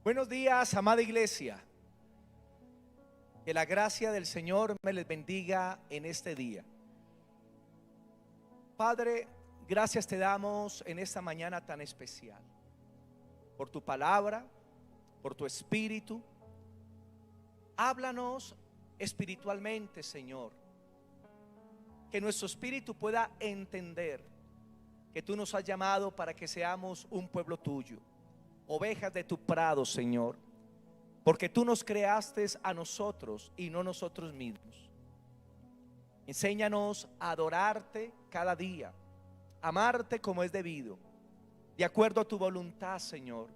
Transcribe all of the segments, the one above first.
Buenos días, amada iglesia. Que la gracia del Señor me les bendiga en este día. Padre, gracias te damos en esta mañana tan especial por tu palabra, por tu espíritu. Háblanos espiritualmente, Señor. Que nuestro espíritu pueda entender que tú nos has llamado para que seamos un pueblo tuyo, ovejas de tu prado, Señor, porque tú nos creaste a nosotros y no nosotros mismos. Enséñanos a adorarte cada día, amarte como es debido, de acuerdo a tu voluntad, Señor.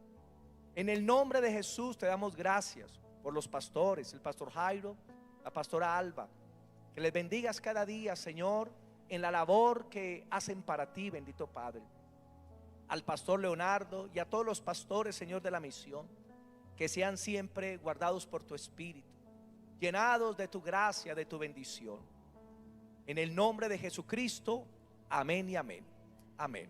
En el nombre de Jesús te damos gracias por los pastores, el pastor Jairo, la pastora Alba. Que les bendigas cada día, Señor, en la labor que hacen para ti, bendito Padre. Al pastor Leonardo y a todos los pastores, Señor, de la misión, que sean siempre guardados por tu espíritu, llenados de tu gracia, de tu bendición. En el nombre de Jesucristo, amén y amén. Amén.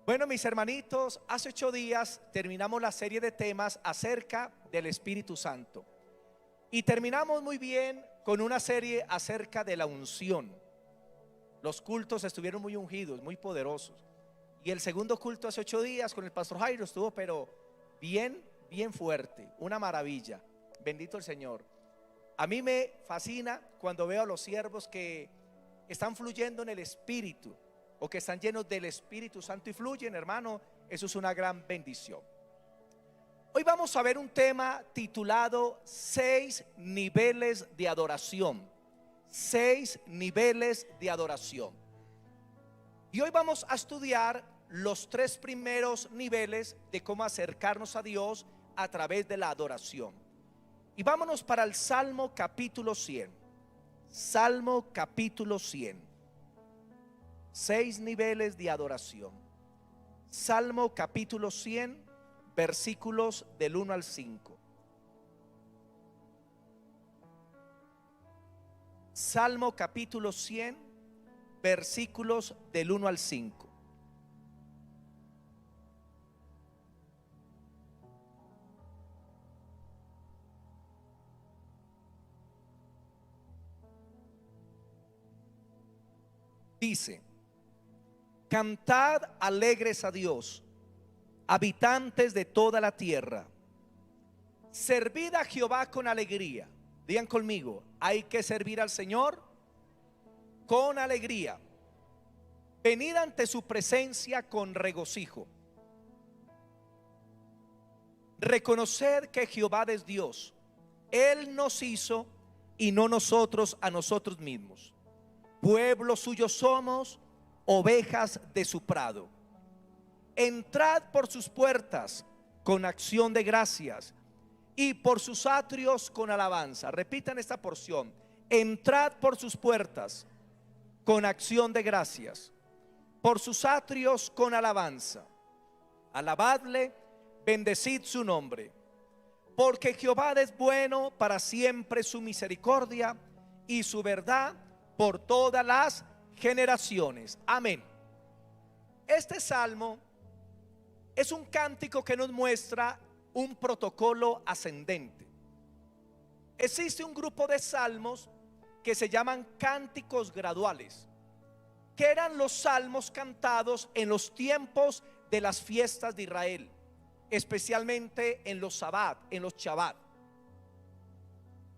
Bueno, mis hermanitos, hace 8 días terminamos la serie de temas acerca del Espíritu Santo. Y terminamos muy bien con una serie acerca de la unción. Los cultos estuvieron muy ungidos, muy poderosos. Y el segundo culto hace 8 días con el pastor Jairo estuvo pero bien fuerte, una maravilla. Bendito el Señor. A mí me fascina cuando veo a los siervos que están fluyendo en el Espíritu, o que están llenos del Espíritu Santo y fluyen, hermano. Eso es una gran bendición. Hoy vamos a ver un tema titulado 6 niveles de adoración. 6 niveles de adoración. Y hoy vamos a estudiar los 3 primeros niveles de cómo acercarnos a Dios a través de la adoración. Y vámonos para el Salmo capítulo 100. Salmo capítulo 100. 6 niveles de adoración. Salmo capítulo 100, versículos del 1 al 5. Salmo capítulo 100, versículos del 1 al 5. Dice: cantad alegres a Dios, habitantes de toda la tierra. Servid a Jehová con alegría. Digan conmigo: hay que servir al Señor con alegría. Venid ante su presencia con regocijo. Reconoced que Jehová es Dios. Él nos hizo y no nosotros a nosotros mismos. Pueblo suyo somos, ovejas de su prado. Entrad por sus puertas con acción de gracias y por sus atrios con alabanza. Repitan esta porción: entrad por sus puertas con acción de gracias, por sus atrios con alabanza. Alabadle, bendecid su nombre, porque Jehová es bueno, para siempre su misericordia y su verdad por todas las generaciones. Amén. Este salmo es un cántico que nos muestra un protocolo ascendente. Existe un grupo de salmos que se llaman cánticos graduales, que eran los salmos cantados en los tiempos de las fiestas de Israel, especialmente en los Sabbat, en los Shabbat.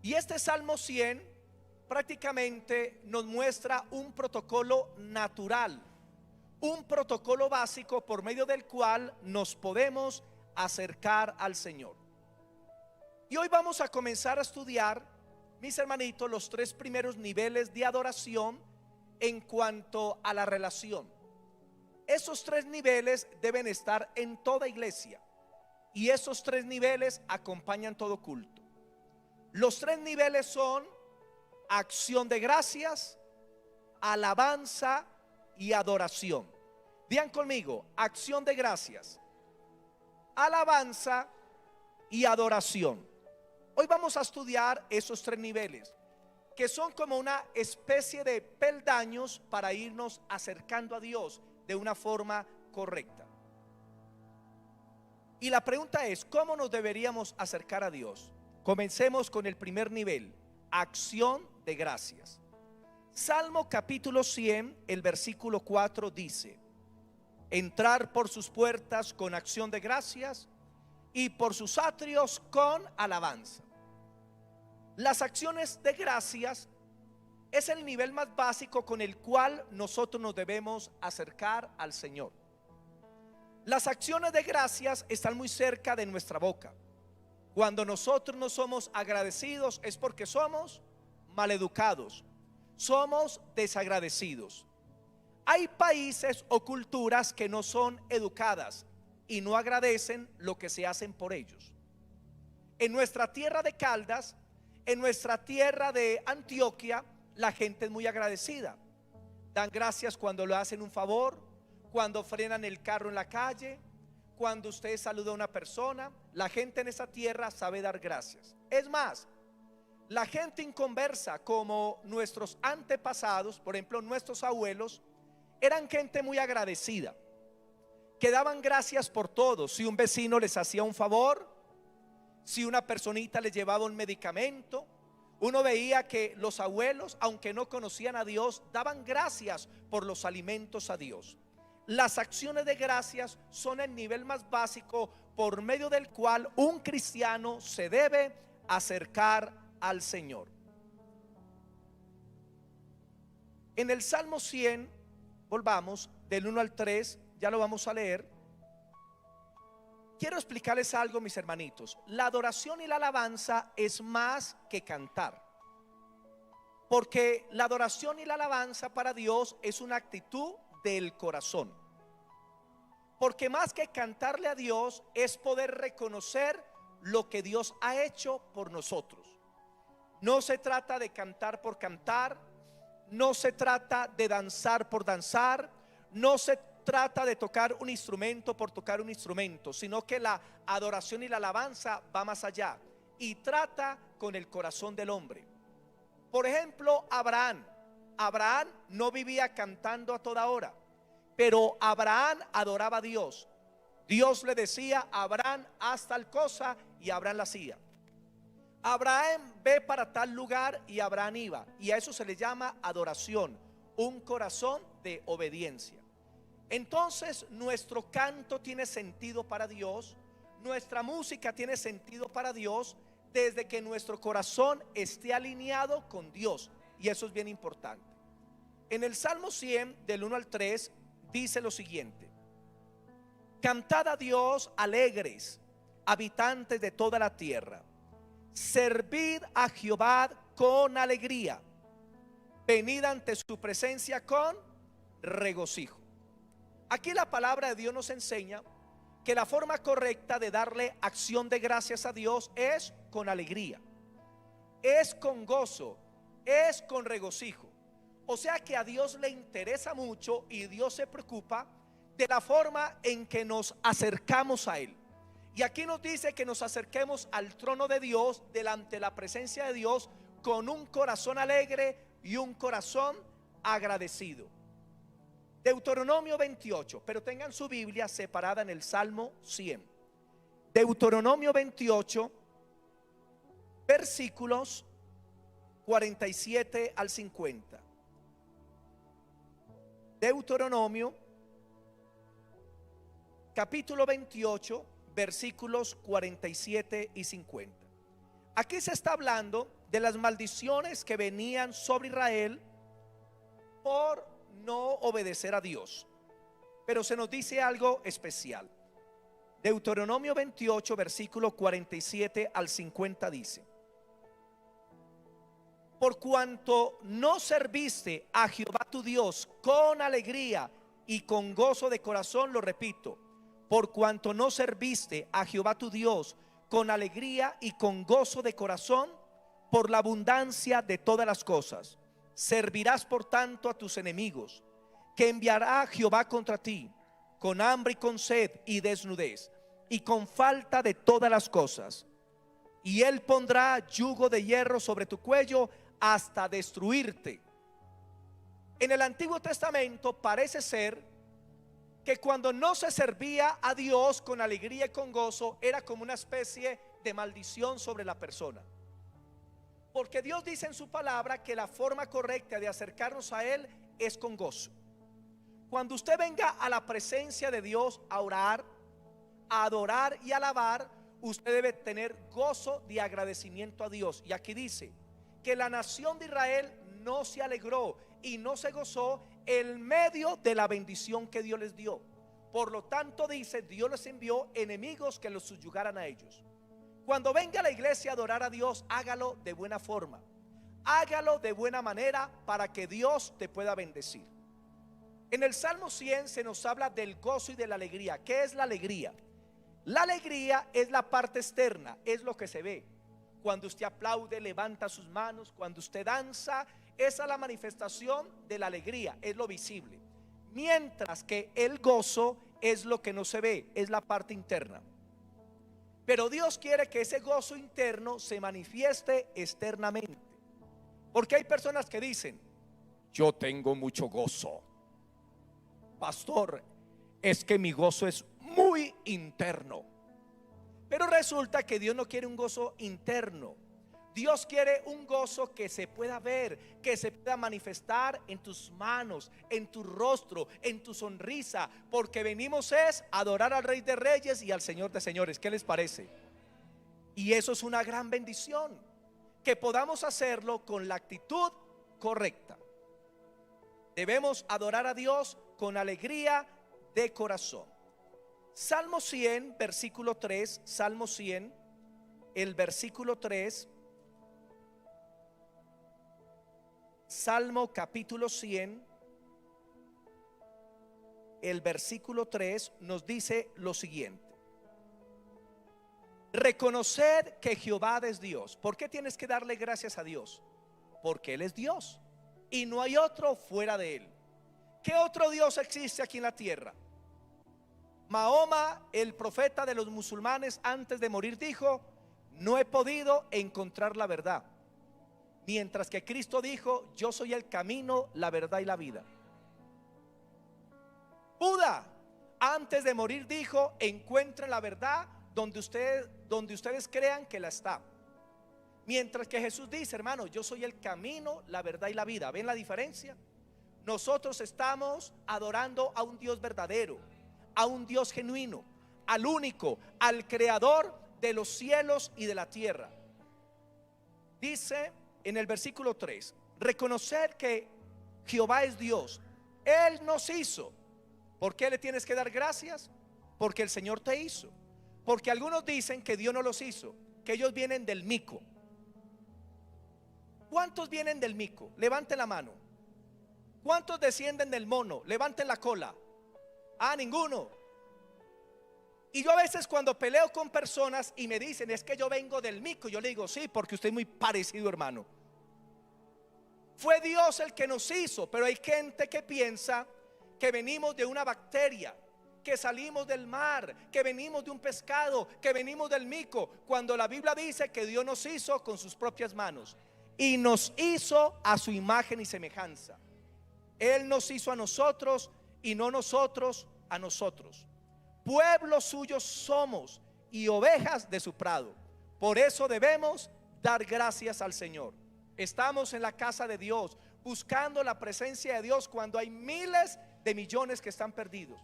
Y este Salmo 100 prácticamente nos muestra un protocolo natural, un protocolo básico por medio del cual nos podemos acercar al Señor. Y hoy vamos a comenzar a estudiar, mis hermanitos, los 3 primeros niveles de adoración en cuanto a la relación. Esos 3 niveles deben estar en toda iglesia, y esos 3 niveles acompañan todo culto. Los 3 niveles son acción de gracias, alabanza y adoración. Digan conmigo: acción de gracias, alabanza y adoración. Hoy vamos a estudiar esos 3 niveles, que son como una especie de peldaños para irnos acercando a Dios de una forma correcta. Y la pregunta es, ¿cómo nos deberíamos acercar a Dios? Comencemos con el primer nivel, acción de gracias. Salmo capítulo 100, el versículo 4 dice: entrar por sus puertas con acción de gracias y por sus atrios con alabanza. Las acciones de gracias es el nivel más básico con el cual nosotros nos debemos acercar al Señor. Las acciones de gracias están muy cerca de nuestra boca. Cuando nosotros no somos agradecidos es porque somos maleducados, somos desagradecidos. Hay países o culturas que no son educadas y no agradecen lo que se hacen por ellos. En nuestra tierra de Caldas, en nuestra tierra de Antioquia, la gente es muy agradecida. Dan gracias cuando le hacen un favor, cuando frenan el carro en la calle, cuando usted saluda a una persona. La gente en esa tierra sabe dar gracias. Es más, la gente inconversa, como nuestros antepasados, por ejemplo nuestros abuelos, eran gente muy agradecida, que daban gracias por todo. Si un vecino les hacía un favor, si una personita les llevaba un medicamento, uno veía que los abuelos, aunque no conocían a Dios, daban gracias por los alimentos a Dios. Las acciones de gracias son el nivel más básico por medio del cual un cristiano se debe acercar al Señor. En el Salmo 100, volvamos del 1 al 3, ya lo vamos a leer. Quiero explicarles algo, mis hermanitos. La adoración y la alabanza es más que cantar, porque la adoración y la alabanza para Dios es una actitud del corazón. Porque más que cantarle a Dios es poder reconocer lo que Dios ha hecho por nosotros. No se trata de cantar por cantar, no se trata de danzar por danzar, no se trata de tocar un instrumento por tocar un instrumento, sino que la adoración y la alabanza va más allá y trata con el corazón del hombre. Por ejemplo, Abraham no vivía cantando a toda hora, pero Abraham adoraba a Dios. Dios le decía a Abraham: haz tal cosa, y Abraham la hacía. Abraham, ve para tal lugar, y Abraham iba. Y a eso se le llama adoración, un corazón de obediencia. Entonces nuestro canto tiene sentido para Dios, nuestra música tiene sentido para Dios, desde que nuestro corazón esté alineado con Dios. Y eso es bien importante. En el Salmo 100, del 1 al 3, dice lo siguiente: cantad a Dios alegres, habitantes de toda la tierra. Servid a Jehová con alegría, venid ante su presencia con regocijo. Aquí la palabra de Dios nos enseña que la forma correcta de darle acción de gracias a Dios es con alegría, es con gozo, es con regocijo. O sea que a Dios le interesa mucho y Dios se preocupa de la forma en que nos acercamos a Él. Y aquí nos dice que nos acerquemos al trono de Dios, delante de la presencia de Dios, con un corazón alegre y un corazón agradecido. Deuteronomio 28, pero tengan su Biblia separada en el Salmo 100. Deuteronomio 28, versículos 47 al 50. Deuteronomio capítulo 28, versículos 47 y 50. Aquí se está hablando de las maldiciones que venían sobre Israel por no obedecer a Dios. Pero se nos dice algo especial. Deuteronomio 28, versículo 47 al 50 dice: por cuanto no serviste a Jehová tu Dios con alegría y con gozo de corazón, lo repito, por cuanto no serviste a Jehová tu Dios con alegría y con gozo de corazón, por la abundancia de todas las cosas, servirás por tanto a tus enemigos, que enviará Jehová contra ti, con hambre y con sed y desnudez, y con falta de todas las cosas. Y él pondrá yugo de hierro sobre tu cuello hasta destruirte. En el Antiguo Testamento parece ser que cuando no se servía a Dios con alegría y con gozo, era como una especie de maldición sobre la persona. Porque Dios dice en su palabra que la forma correcta de acercarnos a Él es con gozo. Cuando usted venga a la presencia de Dios a orar, a adorar y alabar, usted debe tener gozo de agradecimiento a Dios. Y aquí dice que la nación de Israel no se alegró y no se gozó en medio de la bendición que Dios les dio. Por lo tanto dice, Dios les envió enemigos que los subyugaran a ellos. Cuando venga a la iglesia a adorar a Dios, hágalo de buena forma, hágalo de buena manera para que Dios te pueda bendecir. En el Salmo 100 se nos habla del gozo y de la alegría. ¿Qué es la alegría? La alegría es la parte externa, es lo que se ve. Cuando usted aplaude, levanta sus manos, cuando usted danza, esa es la manifestación de la alegría, es lo visible. Mientras que el gozo es lo que no se ve, es la parte interna. Pero Dios quiere que ese gozo interno se manifieste externamente. Porque hay personas que dicen, yo tengo mucho gozo, pastor, es que mi gozo es muy interno. Pero resulta que Dios no quiere un gozo interno. Dios quiere un gozo que se pueda ver, que se pueda manifestar en tus manos, en tu rostro, en tu sonrisa, porque venimos es a adorar al Rey de Reyes y al Señor de Señores. ¿Qué les parece? Y eso es una gran bendición, que podamos hacerlo con la actitud correcta. Debemos adorar a Dios con alegría de corazón. Salmo 100, versículo 3, Salmo 100, el versículo 3. Salmo capítulo 100, el versículo 3 nos dice lo siguiente: reconoced que Jehová es Dios. ¿Por qué tienes que darle gracias a Dios? Porque Él es Dios y no hay otro fuera de Él. ¿Qué otro Dios existe aquí en la tierra? Mahoma, el profeta de los musulmanes, antes de morir dijo, no he podido encontrar la verdad. Mientras que Cristo dijo, yo soy el camino, la verdad y la vida. Buda, antes de morir dijo, encuentren la verdad donde ustedes crean que la está. Mientras que Jesús dice, hermano, yo soy el camino, la verdad y la vida. ¿Ven la diferencia? Nosotros estamos adorando a un Dios verdadero, a un Dios genuino, al único, al creador de los cielos y de la tierra. Dice en el versículo 3, reconocer que Jehová es Dios. Él nos hizo. ¿Por qué le tienes que dar gracias? Porque el Señor te hizo. Porque algunos dicen que Dios no los hizo, que ellos vienen del mico. ¿Cuántos vienen del mico? Levanten la mano. ¿Cuántos descienden del mono? Levanten la cola. Ah, ninguno. Y yo a veces cuando peleo con personas y me dicen, es que yo vengo del mico, yo le digo, sí, porque usted es muy parecido, hermano. Fue Dios el que nos hizo, pero hay gente que piensa que venimos de una bacteria, que salimos del mar, que venimos de un pescado, que venimos del mico, cuando la Biblia dice que Dios nos hizo con sus propias manos y nos hizo a su imagen y semejanza. Él nos hizo a nosotros y no nosotros a nosotros. Pueblo suyo somos y ovejas de su prado. Por eso debemos dar gracias al Señor. Estamos en la casa de Dios, buscando la presencia de Dios cuando hay miles de millones que están perdidos.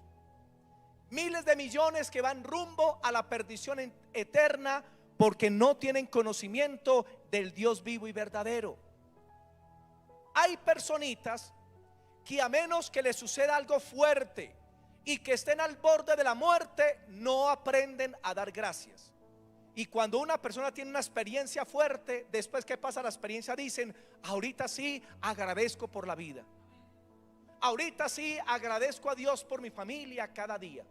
Miles de millones que van rumbo a la perdición eterna porque no tienen conocimiento del Dios vivo y verdadero. Hay personitas que a menos que les suceda algo fuerte y que estén al borde de la muerte, no aprenden a dar gracias. Y cuando una persona tiene una experiencia fuerte, después que pasa la experiencia dicen, ahorita sí agradezco por la vida, ahorita sí agradezco a Dios por mi familia cada día.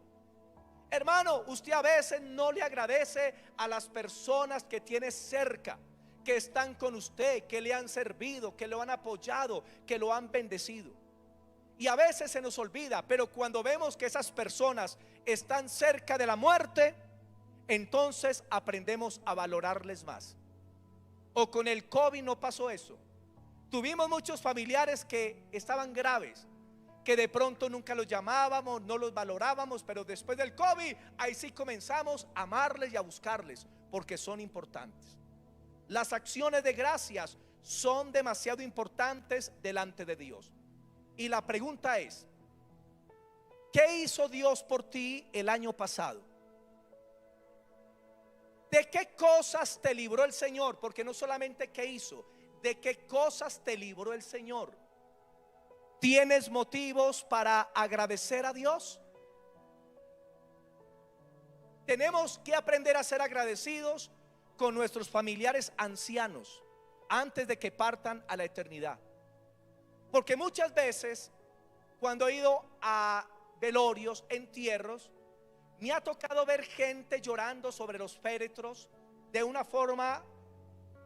Hermano, usted a veces no le agradece a las personas que tiene cerca, que están con usted, que le han servido, que lo han apoyado, que lo han bendecido. Y a veces se nos olvida, pero cuando vemos que esas personas están cerca de la muerte, entonces aprendemos a valorarles más. O con el COVID no pasó eso. Tuvimos muchos familiares que estaban graves, que de pronto nunca los llamábamos, no los valorábamos, pero después del COVID, ahí sí comenzamos a amarles y a buscarles, porque son importantes. Las acciones de gracias son demasiado importantes delante de Dios. Y la pregunta es, ¿qué hizo Dios por ti el año pasado? ¿De qué cosas te libró el Señor? Porque no solamente qué hizo, ¿de qué cosas te libró el Señor? ¿Tienes motivos para agradecer a Dios? Tenemos que aprender a ser agradecidos con nuestros familiares ancianos antes de que partan a la eternidad. Porque muchas veces cuando he ido a velorios, entierros, me ha tocado ver gente llorando sobre los féretros de una forma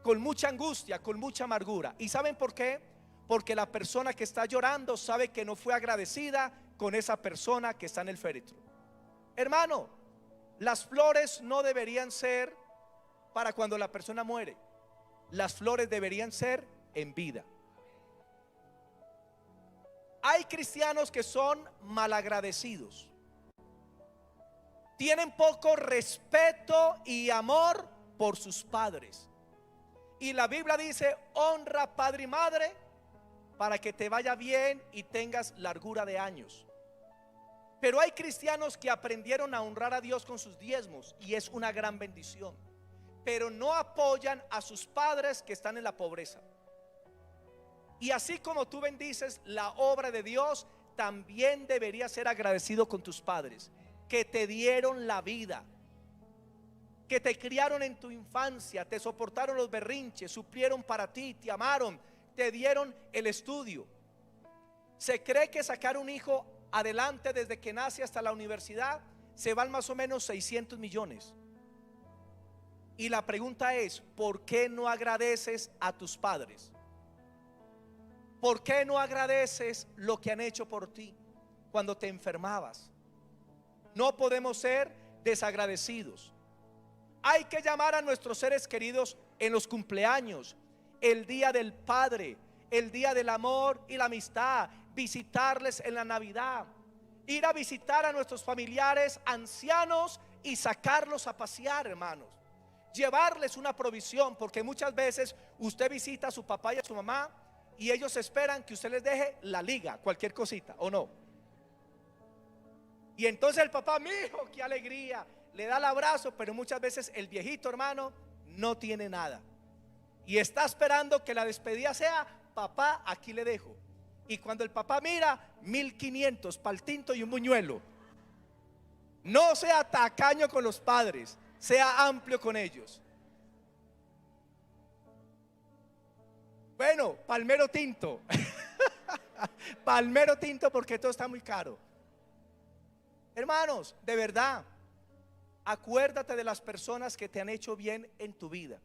con mucha angustia, con mucha amargura. ¿Y saben por qué? Porque la persona que está llorando sabe que no fue agradecida con esa persona que está en el féretro. Hermano, las flores no deberían ser para cuando la persona muere. Las flores deberían ser en vida. Hay cristianos que son malagradecidos. Tienen poco respeto y amor por sus padres. Y la Biblia dice: honra padre y madre para que te vaya bien y tengas largura de años. Pero hay cristianos que aprendieron a honrar a Dios con sus diezmos, y es una gran bendición, pero no apoyan a sus padres que están en la pobreza. Y así como tú bendices la obra de Dios, también deberías ser agradecido con tus padres, que te dieron la vida, que te criaron en tu infancia, te soportaron los berrinches, suplieron para ti, te amaron, te dieron el estudio. Se cree que sacar un hijo adelante desde que nace hasta la universidad se van más o menos 600 millones. Y la pregunta es: ¿por qué no agradeces a tus padres? ¿Por qué no agradeces lo que han hecho por ti cuando te enfermabas? No podemos ser desagradecidos. Hay que llamar a nuestros seres queridos en los cumpleaños, el día del padre, el día del amor y la amistad, visitarles en la Navidad, ir a visitar a nuestros familiares ancianos y sacarlos a pasear, hermanos. Llevarles una provisión, porque muchas veces usted visita a su papá y a su mamá y ellos esperan que usted les deje la liga, cualquier cosita, ¿o no? Y entonces el papá: mi hijo, qué alegría, le da el abrazo, pero muchas veces el viejito, hermano, no tiene nada y está esperando que la despedida sea: papá, aquí le dejo. Y cuando el papá mira, 1.500 para el tinto y un buñuelo. No sea tacaño con los padres, sea amplio con ellos. Bueno, palmero tinto. Palmero tinto, porque todo está muy caro. Hermanos, de verdad, acuérdate de las personas que te han hecho bien en tu vida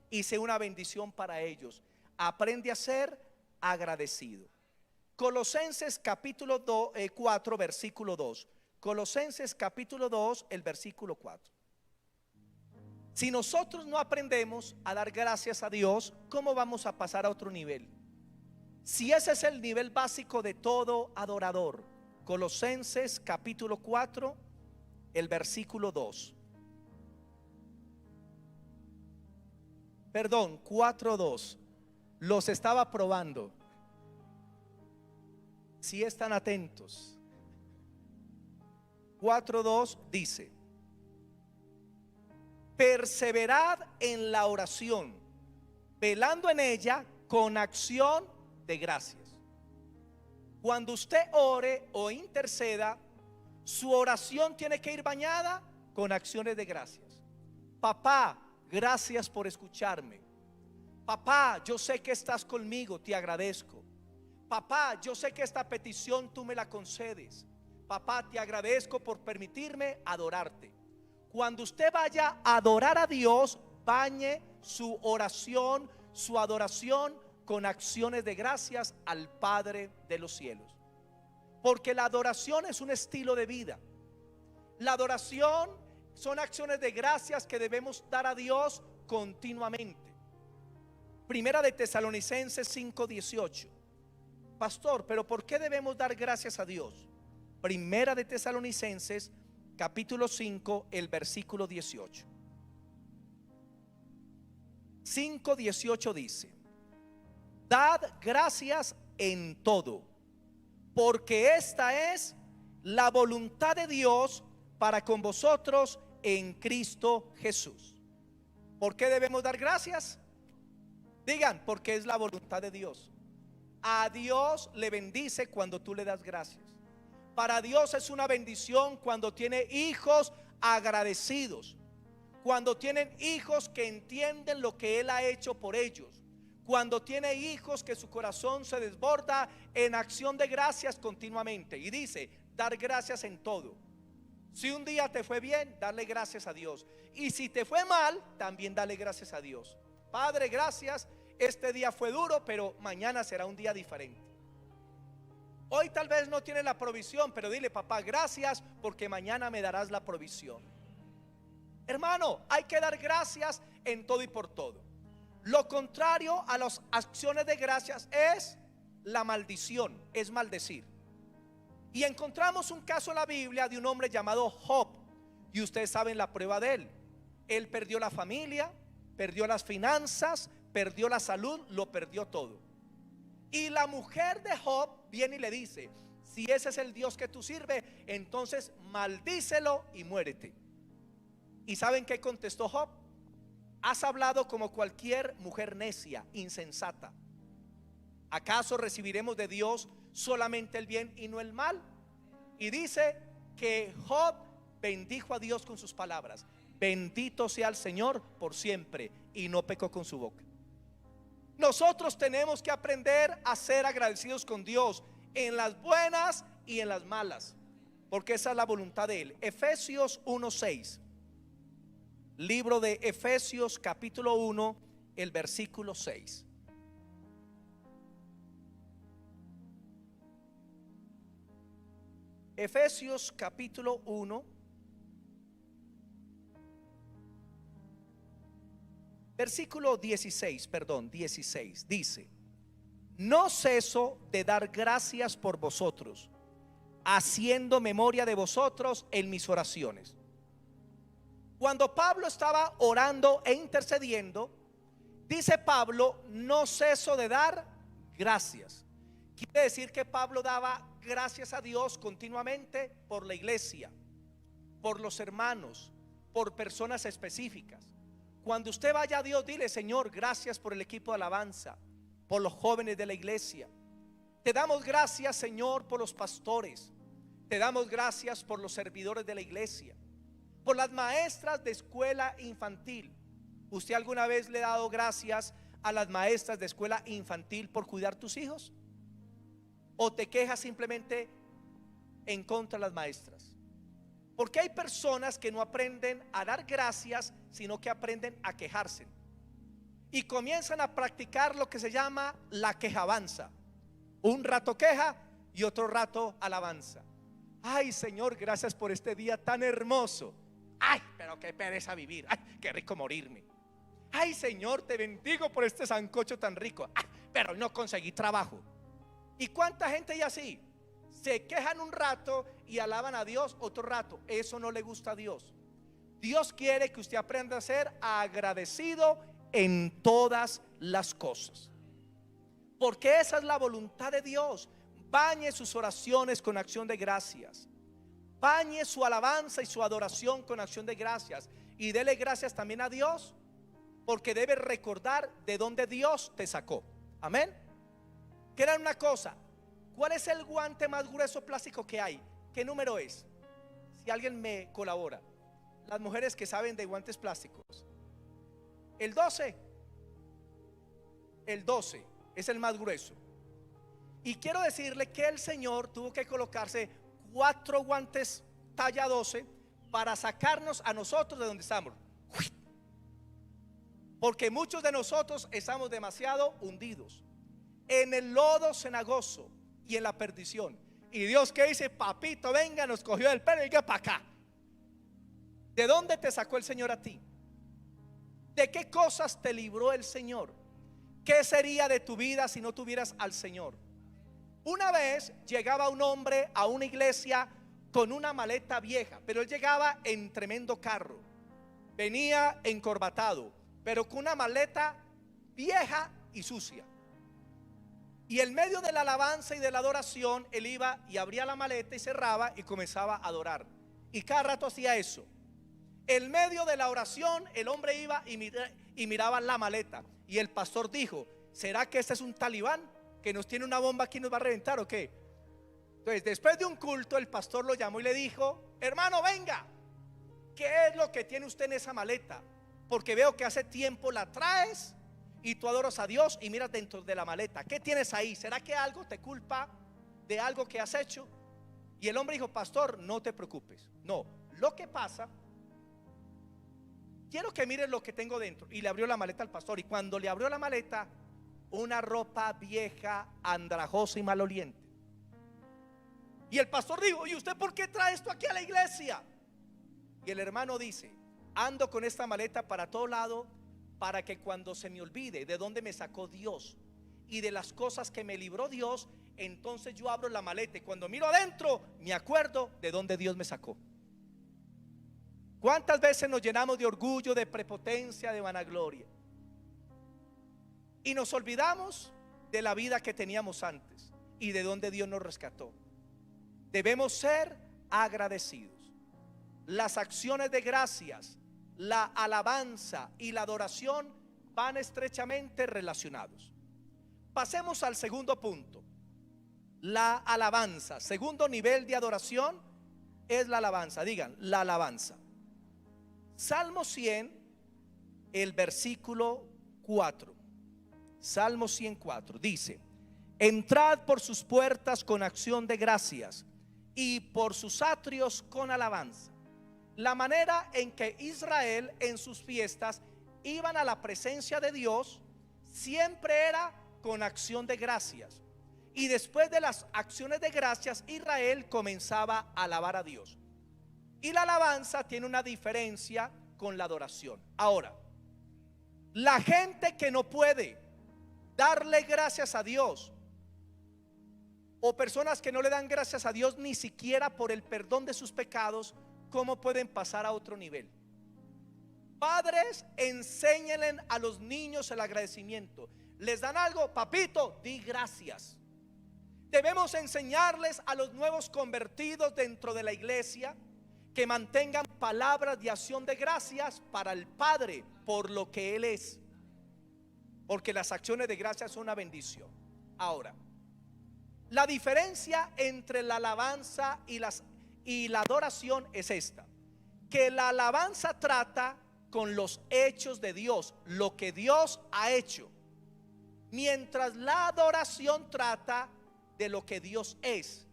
y sé una bendición para ellos. Aprende a ser agradecido. Colosenses capítulo 4 versículo 2. Colosenses capítulo 2, el versículo 4. Si nosotros no aprendemos a dar gracias a Dios, ¿cómo vamos a pasar a otro nivel? Si ese es el nivel básico de todo adorador. Colosenses capítulo 4, el versículo 2. Perdón, 4:2. Los estaba probando. Si están atentos. 4:2 dice: perseverad en la oración, velando en ella con acción de gracias. Cuando usted ore o interceda, su oración tiene que ir bañada con acciones de gracias. Papá, gracias por escucharme. Papá, yo sé que estás conmigo, te agradezco. Papá, yo sé que esta petición tú me la concedes. Papá, te agradezco por permitirme adorarte. Cuando usted vaya a adorar a Dios, bañe su oración, su adoración con acciones de gracias al Padre de los cielos. Porque la adoración es un estilo de vida. La adoración son acciones de gracias que debemos dar a Dios continuamente. Primera de Tesalonicenses 5:18. Pastor, pero ¿por qué debemos dar gracias a Dios? Primera de Tesalonicenses, capítulo 5, el versículo 18. 5:18 dice: dad gracias en todo, porque esta es la voluntad de Dios para con vosotros en Cristo Jesús. ¿Por qué debemos dar gracias? Digan, porque es la voluntad de Dios. A Dios le bendice cuando tú le das gracias. Para Dios es una bendición cuando tiene hijos agradecidos, cuando tienen hijos que entienden lo que Él ha hecho por ellos, cuando tiene hijos que su corazón se desborda en acción de gracias continuamente. Y dice, dar gracias en todo. Si un día te fue bien, darle gracias a Dios. Y si te fue mal, también dale gracias a Dios. Padre, gracias, este día fue duro, pero mañana será un día diferente. Hoy tal vez no tienes la provisión, pero dile, papá, gracias porque mañana me darás la provisión. Hermano, hay que dar gracias en todo y por todo. Lo contrario a las acciones de gracias es la maldición, es maldecir. Y encontramos un caso en la Biblia de un hombre llamado Job. Y ustedes saben la prueba de él. Él perdió la familia, perdió las finanzas, perdió la salud, lo perdió todo. Y la mujer de Job viene y le dice: si ese es el Dios que tú sirves, entonces maldícelo y muérete. ¿Y saben qué contestó Job? Has hablado como cualquier mujer necia, insensata. ¿Acaso recibiremos de Dios solamente el bien y no el mal? Y dice que Job bendijo a Dios con sus palabras. Bendito sea el Señor por siempre, y no pecó con su boca. Nosotros tenemos que aprender a ser agradecidos con Dios en las buenas y en las malas, porque esa es la voluntad de Él. Efesios 1:6. Libro de Efesios capítulo 1, el versículo 6. Efesios capítulo 1, versículo 16, 16, dice: no ceso de dar gracias por vosotros, haciendo memoria de vosotros en mis oraciones. Cuando Pablo estaba orando e intercediendo, dice Pablo, no ceso de dar gracias. Quiere decir que Pablo daba gracias a Dios continuamente por la iglesia, por los hermanos, por personas específicas. Cuando usted vaya a Dios, dile: Señor, gracias por el equipo de alabanza, por los jóvenes de la iglesia. Te damos gracias, Señor, por los pastores. Te damos gracias por los servidores de la iglesia, por las maestras de escuela infantil. ¿Usted alguna vez le ha dado gracias a las maestras de escuela infantil por cuidar tus hijos? ¿O te quejas simplemente en contra de las maestras? Porque hay personas que no aprenden a dar gracias, sino que aprenden a quejarse. Y comienzan a practicar lo que se llama la quejabanza. Un rato queja y otro rato alabanza. Ay, Señor, gracias por este día tan hermoso. Ay, pero qué pereza vivir. Ay, qué rico morirme. Ay, Señor, te bendigo por este sancocho tan rico. Ay, pero no conseguí trabajo. ¿Y cuánta gente ya así? Se quejan un rato y alaban a Dios otro rato. Eso no le gusta a Dios. Dios quiere que usted aprenda a ser agradecido en todas las cosas, porque esa es la voluntad de Dios. Bañe sus oraciones con acción de gracias. Bañe su alabanza y su adoración con acción de gracias. Y dele gracias también a Dios, porque debe recordar de dónde Dios te sacó. Amén. Crean una cosa: ¿cuál es el guante más grueso plástico que hay? ¿Qué número es? Si alguien me colabora. Las mujeres que saben de guantes plásticos. El 12. El 12 es el más grueso. Y quiero decirle que el Señor tuvo que colocarse 4 guantes talla 12 para sacarnos a nosotros de donde estamos. Porque muchos de nosotros estamos demasiado hundidos en el lodo cenagoso y en la perdición. Y Dios, que dice: papito, venga, nos cogió del pelo y venga para acá. ¿De dónde te sacó el Señor a ti? ¿De qué cosas te libró el Señor? ¿Qué sería de tu vida si no tuvieras al Señor? Una vez llegaba un hombre a una iglesia con una maleta vieja, pero él llegaba en tremendo carro, venía encorbatado, pero con una maleta vieja y sucia. Y en medio de la alabanza y de la adoración, él iba y abría la maleta y cerraba y comenzaba a adorar. Y cada rato hacía eso. En medio de la oración, el hombre iba y miraba la maleta. Y el pastor dijo: ¿será que este es un talibán que nos tiene una bomba aquí y nos va a reventar o qué? Entonces, después de un culto, el pastor lo llamó y le dijo: hermano, venga, ¿qué es lo que tiene usted en esa maleta? Porque veo que hace tiempo la traes y tú adoras a Dios y miras dentro de la maleta. ¿Qué tienes ahí? ¿Será que algo te culpa de algo que has hecho? Y el hombre dijo: pastor, no te preocupes. No, lo que pasa, quiero que mires lo que tengo dentro. Y le abrió la maleta al pastor. Y cuando le abrió la maleta, una ropa vieja, andrajosa y maloliente. Y el pastor dijo: ¿y usted por qué trae esto aquí a la iglesia? Y el hermano dice: ando con esta maleta para todo lado, para que cuando se me olvide de dónde me sacó Dios y de las cosas que me libró Dios, entonces yo abro la maleta y cuando miro adentro me acuerdo de dónde Dios me sacó. ¿Cuántas veces nos llenamos de orgullo, de prepotencia, de vanagloria? Y nos olvidamos de la vida que teníamos antes y de dónde Dios nos rescató. Debemos ser agradecidos. Las acciones de gracias, la alabanza y la adoración van estrechamente relacionados. Pasemos al segundo punto: la alabanza. Segundo nivel de adoración es la alabanza. Digan, la alabanza. Salmo 100, el versículo 4. Salmo 104 dice: entrad por sus puertas con acción de gracias y por sus atrios con alabanza. La manera en que Israel en sus fiestas iban a la presencia de Dios siempre era con acción de gracias. Y después de las acciones de gracias, Israel comenzaba a alabar a Dios. Y la alabanza tiene una diferencia con la adoración. Ahora, la gente que no puede darle gracias a Dios, o personas que no le dan gracias a Dios ni siquiera por el perdón de sus pecados, ¿cómo pueden pasar a otro nivel? Padres, enséñenle a los niños el agradecimiento. Les dan algo: papito, di gracias. Debemos enseñarles a los nuevos convertidos dentro de la iglesia que mantengan palabras de acción de gracias para el Padre por lo que Él es, porque las acciones de gracias son una bendición. Ahora, la diferencia entre la alabanza y la adoración es esta: que la alabanza trata con los hechos de Dios, lo que Dios ha hecho, mientras la adoración trata de lo que Dios es,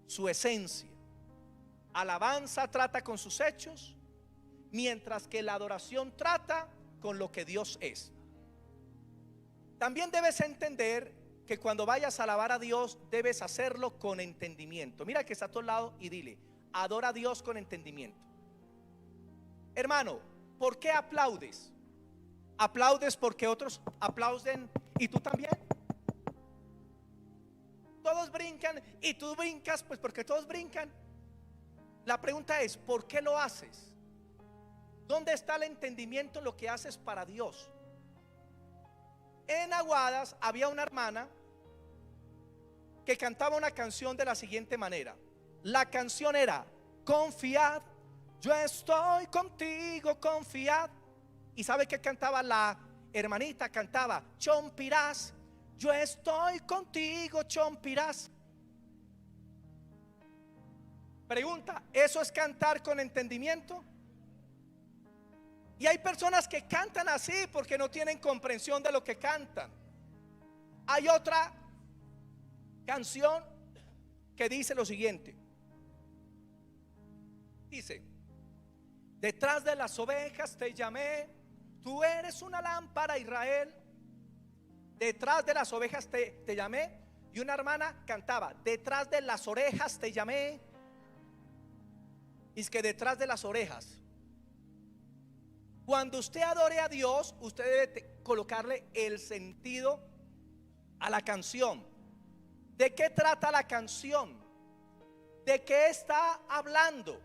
su esencia. Alabanza trata con sus hechos, mientras que la adoración trata con lo que Dios es. También debes entender que cuando vayas a alabar a Dios debes hacerlo con entendimiento. Mira que está a tu lado y dile: adora a Dios con entendimiento. Hermano, ¿por qué aplaudes? ¿Aplaudes porque otros aplauden y tú también? Todos brincan y tú brincas pues porque todos brincan. La pregunta es: ¿por qué lo haces? ¿Dónde está el entendimiento en lo que haces para Dios? En Aguadas había una hermana que cantaba una canción de la siguiente manera. La canción era: confiad, yo estoy contigo, confiad. ¿Y sabe qué cantaba la hermanita? Cantaba: chompirás, yo estoy contigo, chompirás. Pregunta: ¿eso es cantar con entendimiento? Y hay personas que cantan así porque no tienen comprensión de lo que cantan. Hay otra canción que dice lo siguiente. Dice: detrás de las ovejas te llamé, tú eres una lámpara, Israel. Detrás de las ovejas te llamé. Y una hermana cantaba: detrás de las orejas te llamé. Y es que detrás de las orejas. Cuando usted adore a Dios, usted debe colocarle el sentido a la canción. ¿De qué trata la canción? ¿De qué está hablando?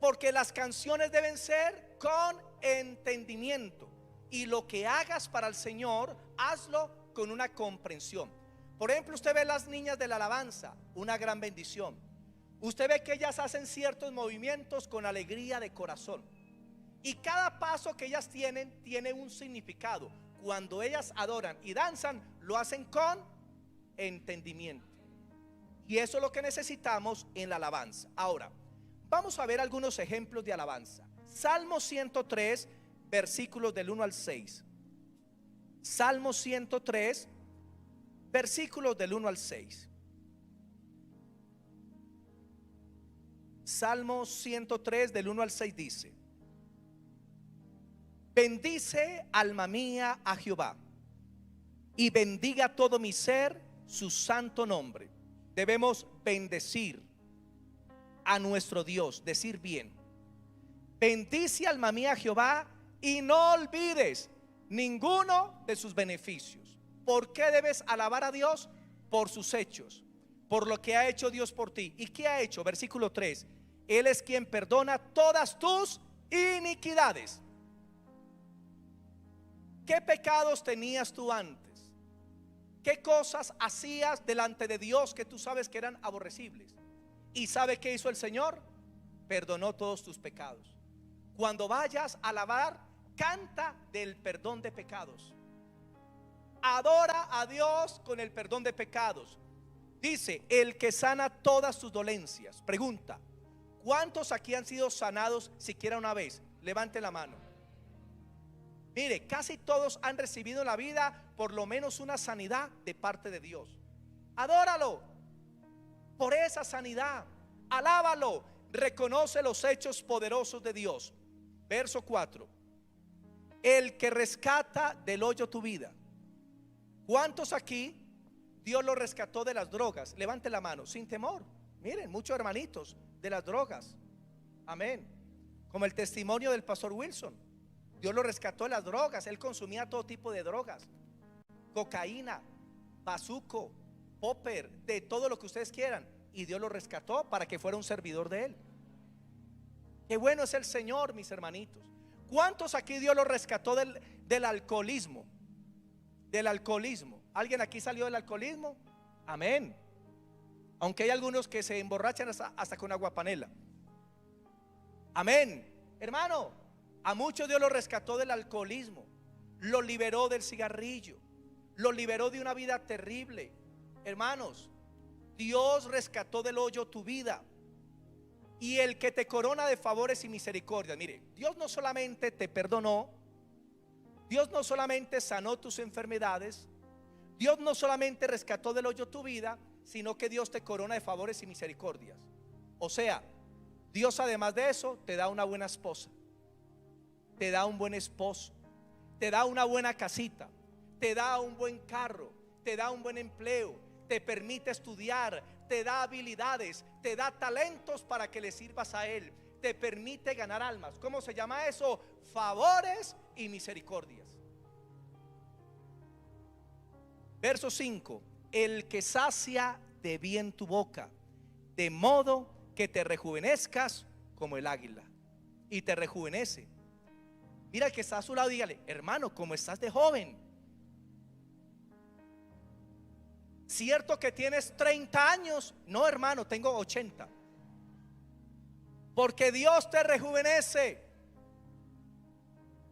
Porque las canciones deben ser con entendimiento. Y lo que hagas para el Señor, hazlo con una comprensión. Por ejemplo, usted ve las niñas de la alabanza, una gran bendición. Usted ve que ellas hacen ciertos movimientos con alegría de corazón. Y cada paso que ellas tienen tiene un significado. Cuando ellas adoran y danzan, lo hacen con entendimiento. Y eso es lo que necesitamos en la alabanza. Ahora, vamos a ver algunos ejemplos de alabanza. Salmo 103, versículos del 1 al 6. Salmo 103, versículos del 1 al 6. Salmo 103 del 1 al 6 dice: bendice, alma mía, a Jehová, y bendiga todo mi ser su santo nombre. Debemos bendecir a nuestro Dios, decir bien. Bendice, alma mía, a Jehová, y no olvides ninguno de sus beneficios. ¿Por qué debes alabar a Dios? Por sus hechos, por lo que ha hecho Dios por ti. ¿Y qué ha hecho? Versículo 3: Él es quien perdona todas tus iniquidades. ¿Qué pecados tenías tú antes? ¿Qué cosas hacías delante de Dios que tú sabes que eran aborrecibles? ¿Y sabe qué hizo el Señor? Perdonó todos tus pecados. Cuando vayas a alabar, canta del perdón de pecados. Adora a Dios con el perdón de pecados. Dice: el que sana todas tus dolencias. Pregunta: ¿cuántos aquí han sido sanados siquiera una vez? Levante la mano. Mire, casi todos han recibido en la vida por lo menos una sanidad de parte de Dios. Adóralo por esa sanidad. Alábalo. Reconoce los hechos poderosos de Dios. Verso 4: el que rescata del hoyo tu vida. ¿Cuántos aquí Dios los rescató de las drogas? Levante la mano, sin temor. Miren, muchos hermanitos de las drogas. Amén. Como el testimonio del pastor Wilson. Dios lo rescató de las drogas. Él consumía todo tipo de drogas: cocaína, bazuco, popper, de todo lo que ustedes quieran. Y Dios lo rescató para que fuera un servidor de Él. Qué bueno es el Señor, mis hermanitos. ¿Cuántos aquí Dios lo rescató del alcoholismo? Del alcoholismo. ¿Alguien aquí salió del alcoholismo? Amén. Aunque hay algunos que se emborrachan hasta con agua panela. Amén. Hermano, a muchos Dios los rescató del alcoholismo. Los liberó del cigarrillo. Los liberó de una vida terrible. Hermanos, Dios rescató del hoyo tu vida. Y el que te corona de favores y misericordias. Mire, Dios no solamente te perdonó, Dios no solamente sanó tus enfermedades, Dios no solamente rescató del hoyo tu vida, sino que Dios te corona de favores y misericordias. O sea, Dios además de eso te da una buena esposa, te da un buen esposo, te da una buena casita, te da un buen carro, te da un buen empleo, te permite estudiar, te da habilidades, te da talentos para que le sirvas a Él, te permite ganar almas. ¿Cómo se llama eso? Favores y misericordias. Verso 5: el que sacia de bien tu boca, de modo que te rejuvenezcas como el águila. Y te rejuvenece. Mira al que está a su lado, dígale: hermano, ¿cómo estás de joven? ¿Cierto que tienes 30 años? No, hermano, tengo 80. Porque Dios te rejuvenece.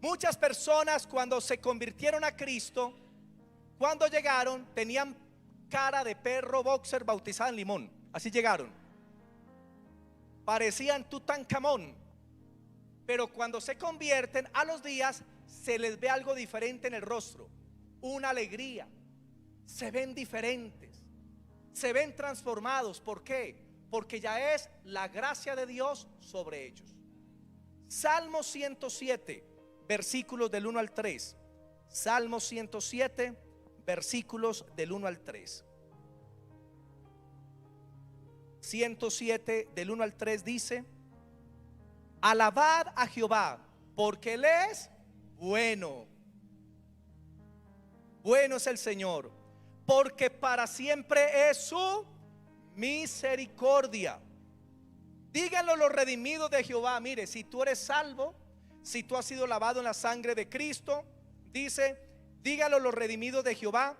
Muchas personas, cuando se convirtieron a Cristo, cuando llegaron, tenían cara de perro boxer bautizado en limón. Así llegaron. Parecían Tutankamón. Pero cuando se convierten, a los días se les ve algo diferente en el rostro. Una alegría. Se ven diferentes, se ven transformados. ¿Por qué? Porque ya es la gracia de Dios sobre ellos. Salmo 107, versículos del 1 al 3. Salmo 107, versículos del 1 al 3. 107 del 1 al 3 dice: alabad a Jehová, porque Él es bueno. Bueno es el Señor, porque para siempre es su misericordia. Díganlo los redimidos de Jehová. Mire, si tú eres salvo, si tú has sido lavado en la sangre de Cristo, dice, díganlo los redimidos de Jehová,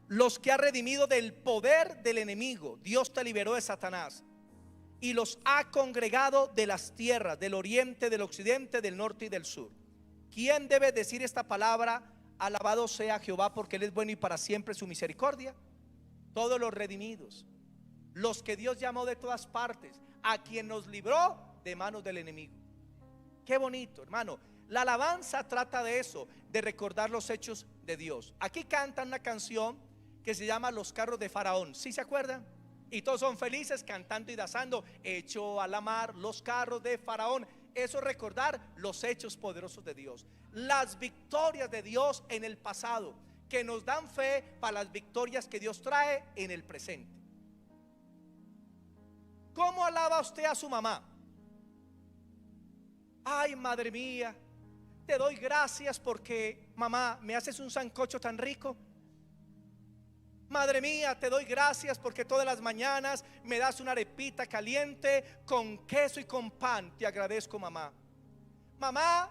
los que ha redimido del poder del enemigo. Dios te liberó de Satanás y los ha congregado de las tierras, del oriente, del occidente, del norte y del sur. ¿Quién debe decir esta palabra? Alabado sea Jehová, porque Él es bueno y para siempre su misericordia. Todos los redimidos, los que Dios llamó de todas partes, a quien nos libró de manos del enemigo. Qué bonito, hermano. La alabanza trata de eso, de recordar los hechos de Dios. Aquí cantan una canción que se llama Los carros de Faraón. ¿Sí se acuerdan? Y todos son felices cantando y danzando. Echó a la mar los carros de Faraón. Eso es recordar los hechos poderosos de Dios, las victorias de Dios en el pasado, que nos dan fe para las victorias que Dios trae en el presente. ¿Cómo alaba usted a su mamá? Ay, madre mía, te doy gracias porque, mamá, me haces un sancocho tan rico. Madre mía, te doy gracias porque todas las mañanas me das una arepita caliente con queso y con pan. Te agradezco, mamá. Mamá,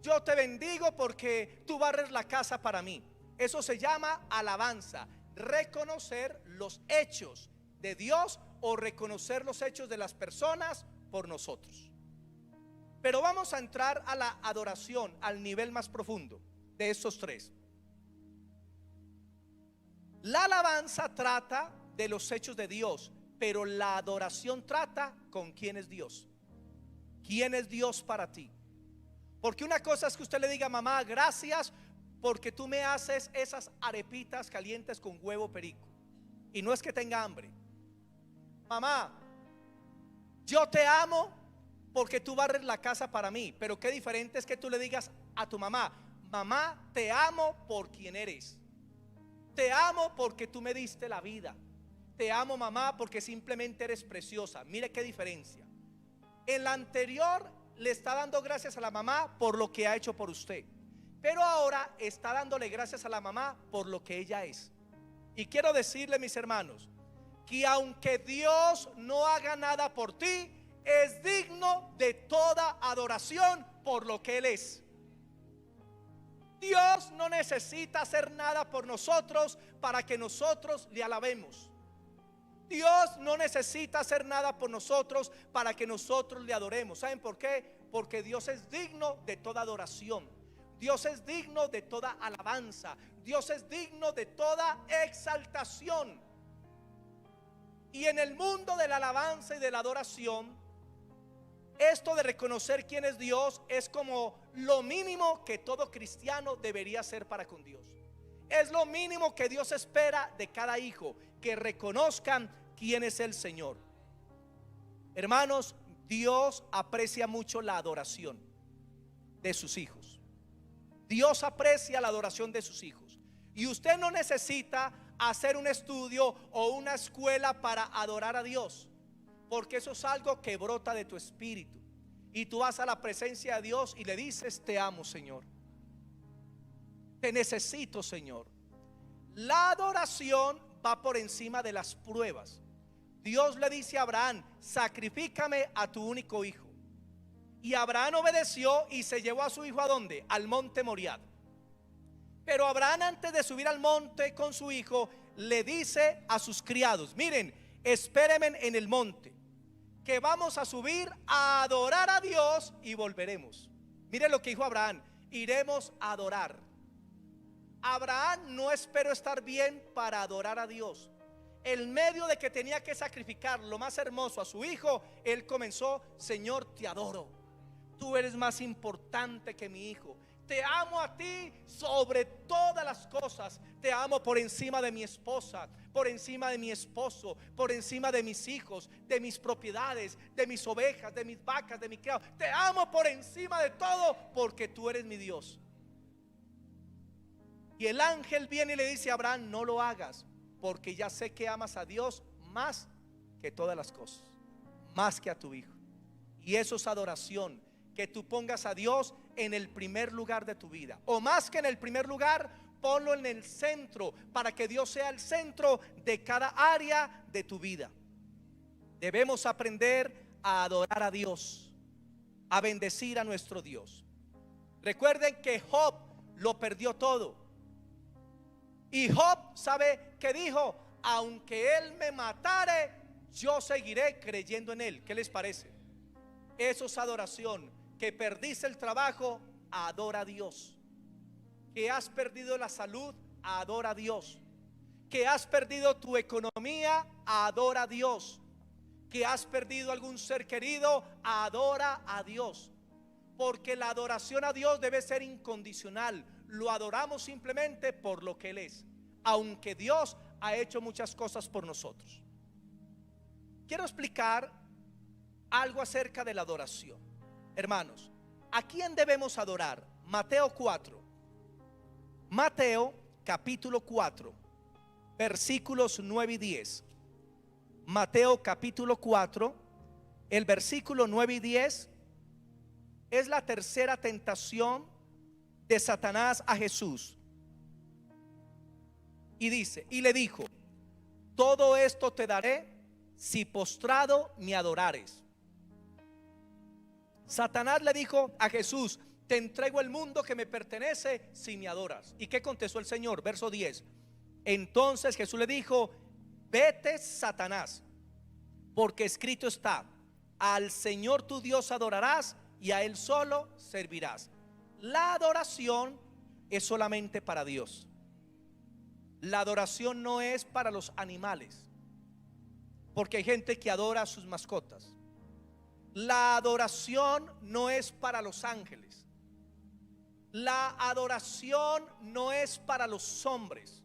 yo te bendigo porque tú barres la casa para mí. Eso se llama alabanza, reconocer los hechos de Dios o reconocer los hechos de las personas por nosotros. Pero vamos a entrar a la adoración, al nivel más profundo de estos tres. La alabanza trata de los hechos de Dios, pero la adoración trata con quién es Dios. ¿Quién es Dios para ti? Porque una cosa es que usted le diga, mamá, gracias porque tú me haces esas arepitas calientes con huevo perico. Y no es que tenga hambre. Mamá, yo te amo porque tú barres la casa para mí. Pero qué diferente es que tú le digas a tu mamá, mamá, te amo por quien eres. Te amo porque tú me diste la vida. Te amo, mamá, porque simplemente eres preciosa. Mire qué diferencia. En la anterior le está dando gracias a la mamá por lo que ha hecho por usted, pero ahora está dándole gracias a la mamá por lo que ella es. Y quiero decirle, mis hermanos, que aunque Dios no haga nada por ti, es digno de toda adoración por lo que Él es. Dios no necesita hacer nada por nosotros para que nosotros le alabemos. Dios no necesita hacer nada por nosotros para que nosotros le adoremos. ¿Saben por qué? Porque Dios es digno de toda adoración. Dios es digno de toda alabanza. Dios es digno de toda exaltación. Y en el mundo de la alabanza y de la adoración, esto de reconocer quién es Dios es como lo mínimo que todo cristiano debería hacer para con Dios. Es lo mínimo que Dios espera de cada hijo, que reconozcan quién es el Señor. Hermanos, Dios aprecia mucho la adoración de sus hijos. Dios aprecia la adoración de sus hijos. Y usted no necesita hacer un estudio o una escuela para adorar a Dios, porque eso es algo que brota de tu espíritu. Y tú vas a la presencia de Dios y le dices, te amo, Señor. Te necesito, Señor. La adoración va por encima de las pruebas. Dios le dice a Abraham, sacrifícame a tu único hijo. Y Abraham obedeció y se llevó a su hijo ¿a dónde? Al monte Moriah. Pero Abraham, antes de subir al monte con su hijo, le dice a sus criados, miren, espérenme en el monte, que vamos a subir a adorar a Dios y volveremos. Miren lo que dijo Abraham, iremos a adorar. Abraham no esperó estar bien para adorar a Dios. En medio de que tenía que sacrificar lo más hermoso a su hijo, él comenzó, Señor, te adoro. Tú eres más importante que mi hijo. Te amo a ti sobre todas las cosas. Te amo por encima de mi esposa, por encima de mi esposo, por encima de mis hijos, de mis propiedades, de mis ovejas, de mis vacas, de mi criado. Te amo por encima de todo porque tú eres mi Dios. Y el ángel viene y le dice a Abraham, no lo hagas, porque ya sé que amas a Dios más que todas las cosas, más que a tu hijo. Y eso es adoración, que tú pongas a Dios en el primer lugar de tu vida, o más que en el primer lugar, ponlo en el centro para que Dios sea el centro de cada área de tu vida. Debemos aprender a adorar a Dios, a bendecir a nuestro Dios. Recuerden que Job lo perdió todo. Y Job, ¿sabe qué dijo? Aunque él me matare, yo seguiré creyendo en él. ¿Qué les parece? Eso es adoración. Que perdiste el trabajo, adora a Dios. Que has perdido la salud, adora a Dios. Que has perdido tu economía, adora a Dios. Que has perdido algún ser querido, adora a Dios. Porque la adoración a Dios debe ser incondicional. Lo adoramos simplemente por lo que Él es, aunque Dios ha hecho muchas cosas por nosotros. Quiero explicar algo acerca de la adoración. Hermanos, ¿a quién debemos adorar? Mateo 4. Mateo capítulo 4, versículos 9 y 10. Mateo capítulo 4, el versículo 9 y 10 es la tercera tentación de Satanás a Jesús. Y dice, y le dijo: todo esto te daré si postrado me adorares. Satanás le dijo a Jesús: te entrego el mundo que me pertenece si me adoras. ¿Y qué contestó el Señor? Verso 10. Entonces Jesús le dijo: vete, Satanás, porque escrito está: al Señor tu Dios adorarás y a Él solo servirás. La adoración es solamente para Dios. La adoración no es para los animales, porque hay gente que adora a sus mascotas. La adoración no es para los ángeles. La adoración no es para los hombres.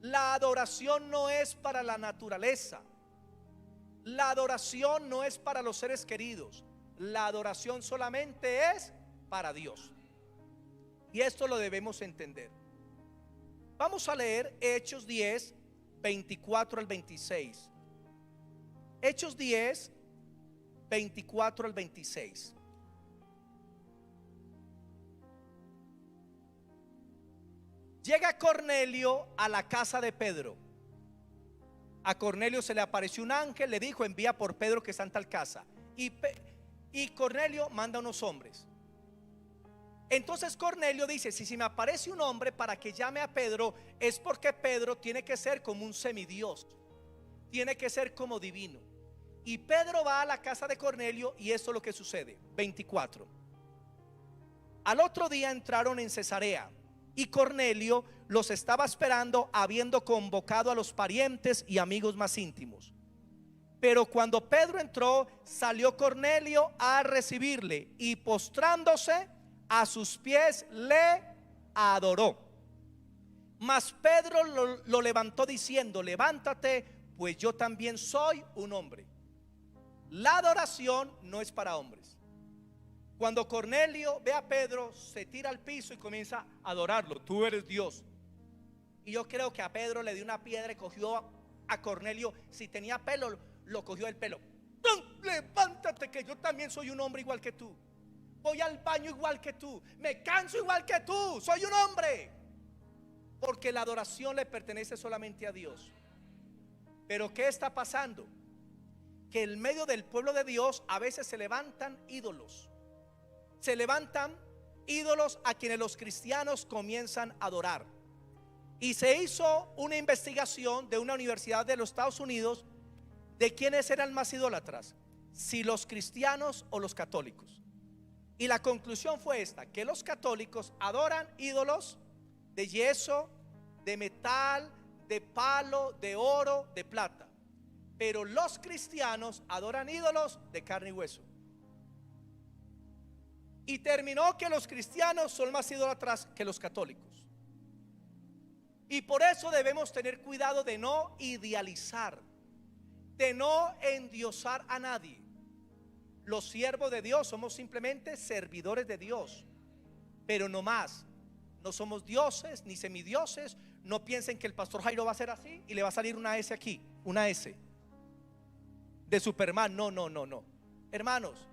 La adoración no es para la naturaleza. La adoración no es para los seres queridos. La adoración solamente es para Dios. Y esto lo debemos entender. Vamos a leer Hechos 10, 24 al 26. Hechos 10, 24 al 26. Llega Cornelio a la casa de Pedro. A Cornelio se le apareció un ángel, le dijo: envía por Pedro que está en tal casa. Y Cornelio manda unos hombres. Entonces Cornelio dice: si me aparece un hombre para que llame a Pedro, es porque Pedro tiene que ser como un semidios, tiene que ser como divino. Y Pedro va a la casa de Cornelio, y esto es lo que sucede. 24. Al otro día entraron en Cesarea, y Cornelio los estaba esperando, habiendo convocado a los parientes y amigos más íntimos. Pero cuando Pedro entró, salió Cornelio a recibirle, y postrándose a sus pies le adoró. Mas Pedro lo levantó diciendo: levántate, pues yo también soy un hombre. La adoración no es para hombres. Cuando Cornelio ve a Pedro, se tira al piso y comienza a adorarlo: tú eres Dios. Y yo creo que a Pedro le dio una piedra y cogió a Cornelio. Si tenía pelo, lo cogió el pelo. Levántate, que yo también soy un hombre igual que tú. Voy al baño igual que tú, me canso igual que tú, soy un hombre. Porque la adoración le pertenece solamente a Dios. Pero ¿qué está pasando? Que en medio del pueblo de Dios a veces se levantan ídolos. Se levantan ídolos a quienes los cristianos comienzan a adorar. Y se hizo una investigación de una universidad de los Estados Unidos de quiénes eran más idólatras, si los cristianos o los católicos. Y la conclusión fue esta: que los católicos adoran ídolos de yeso, de metal, de palo, de oro, de plata. Pero los cristianos adoran ídolos de carne y hueso. Y terminó que los cristianos son más idólatras que los católicos. Y por eso debemos tener cuidado de no idealizar, de no endiosar a nadie. Los siervos de Dios somos simplemente servidores de Dios, pero no más. No somos dioses ni semidioses. No piensen que el pastor Jairo va a ser así y le va a salir una S aquí, una S de Superman. No. Hermanos,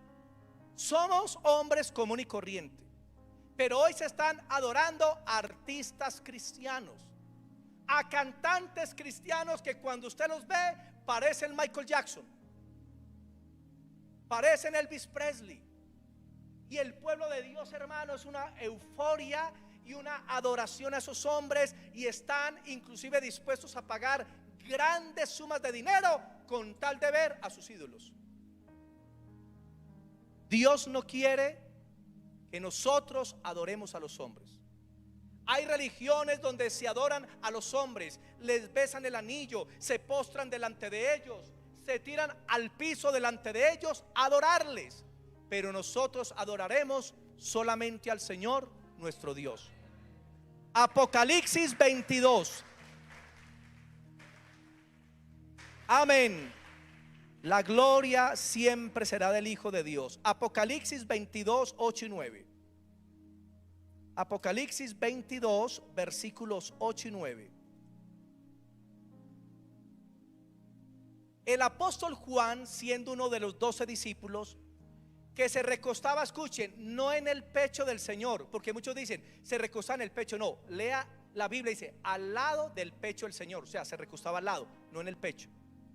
somos hombres común y corriente, Pero hoy se están adorando a artistas cristianos, a cantantes cristianos que cuando usted los ve parecen Michael Jackson, parecen Elvis Presley. Y el pueblo de Dios, hermano, es una euforia y una adoración a esos hombres, y están inclusive dispuestos a pagar grandes sumas de dinero con tal de ver a sus ídolos. Dios no quiere que nosotros adoremos a los hombres. Hay religiones donde se adoran a los hombres, les besan el anillo, se postran delante de ellos, se tiran al piso delante de ellos a adorarles. Pero nosotros adoraremos solamente al Señor nuestro Dios. Apocalipsis 22. Amén. La gloria siempre será del Hijo de Dios. Apocalipsis 22, 8 y 9. Apocalipsis 22, versículos 8 y 9. El apóstol Juan, siendo uno de los 12 discípulos, que se recostaba, escuchen, no en el pecho del Señor, porque muchos dicen se recostaba en el pecho. No, lea la Biblia, dice al lado del pecho del Señor. O sea, se recostaba al lado, no en el pecho.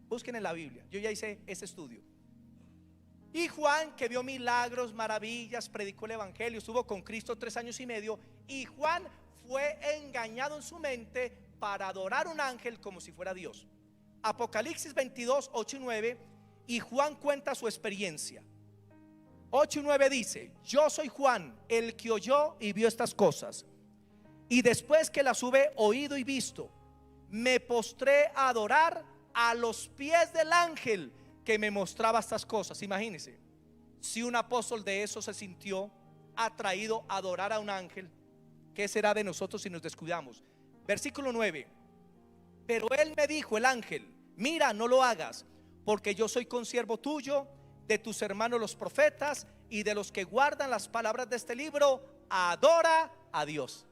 Busquen en la Biblia, yo ya hice ese estudio. Y Juan, que vio milagros, maravillas, predicó el evangelio, estuvo con Cristo 3 años y medio. Y Juan fue engañado en su mente para adorar un ángel como si fuera Dios. Apocalipsis 22, 8 y 9. Y Juan cuenta su experiencia. 8 y 9 dice: yo soy Juan, el que oyó y vio estas cosas. Y después que las hube oído y visto, me postré a adorar a los pies del ángel que me mostraba estas cosas. Imagínense, si un apóstol de eso se sintió atraído a adorar a un ángel, ¿qué será de nosotros si nos descuidamos? Versículo 9. Pero él me dijo, el ángel: mira, no lo hagas, porque yo soy consiervo tuyo, de tus hermanos los profetas y de los que guardan las palabras de este libro. Adora a Dios.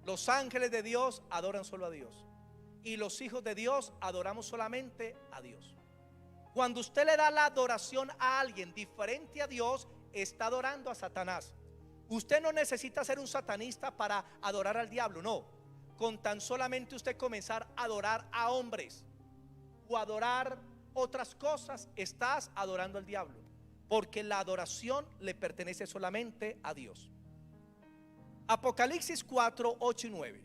Los ángeles de Dios adoran solo a Dios, y los hijos de Dios adoramos solamente a Dios. Cuando usted le da la adoración a alguien diferente a Dios, está adorando a Satanás. Usted no necesita ser un satanista para adorar al diablo, no. Con tan solamente usted comenzar a adorar a hombres o adorar otras cosas, estás adorando al diablo, porque la adoración le pertenece solamente a Dios. Apocalipsis 4, 8 y 9.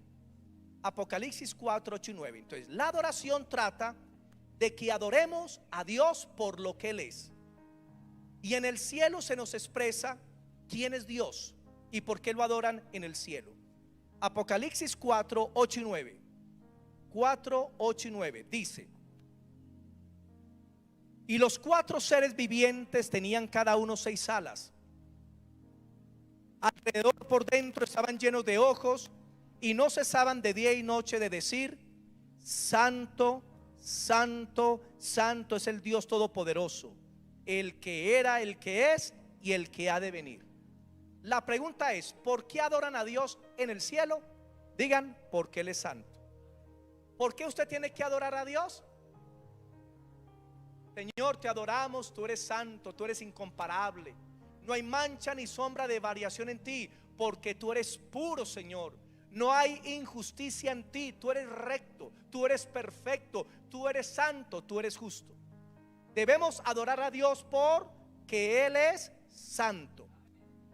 Apocalipsis 4, 8 y 9. Entonces, la adoración trata de que adoremos a Dios por lo que Él es. Y en el cielo se nos expresa quién es Dios y por qué lo adoran en el cielo. Apocalipsis 4, 8 y 9. 4, 8 y 9 dice: y los 4 seres vivientes tenían cada uno 6 alas. Alrededor por dentro estaban llenos de ojos, y no cesaban de día y noche de decir: santo, santo, santo es el Dios todopoderoso, el que era, el que es y el que ha de venir. La pregunta es: ¿por qué adoran a Dios en el cielo? Digan: porque Él es santo. ¿Por qué usted tiene que adorar a Dios? Señor, te adoramos, tú eres santo, tú eres incomparable, no hay mancha ni sombra de variación en ti, porque tú eres puro, Señor. No hay injusticia en ti, tú eres recto, tú eres perfecto, tú eres santo, tú eres justo. Debemos adorar a Dios porque Él es santo.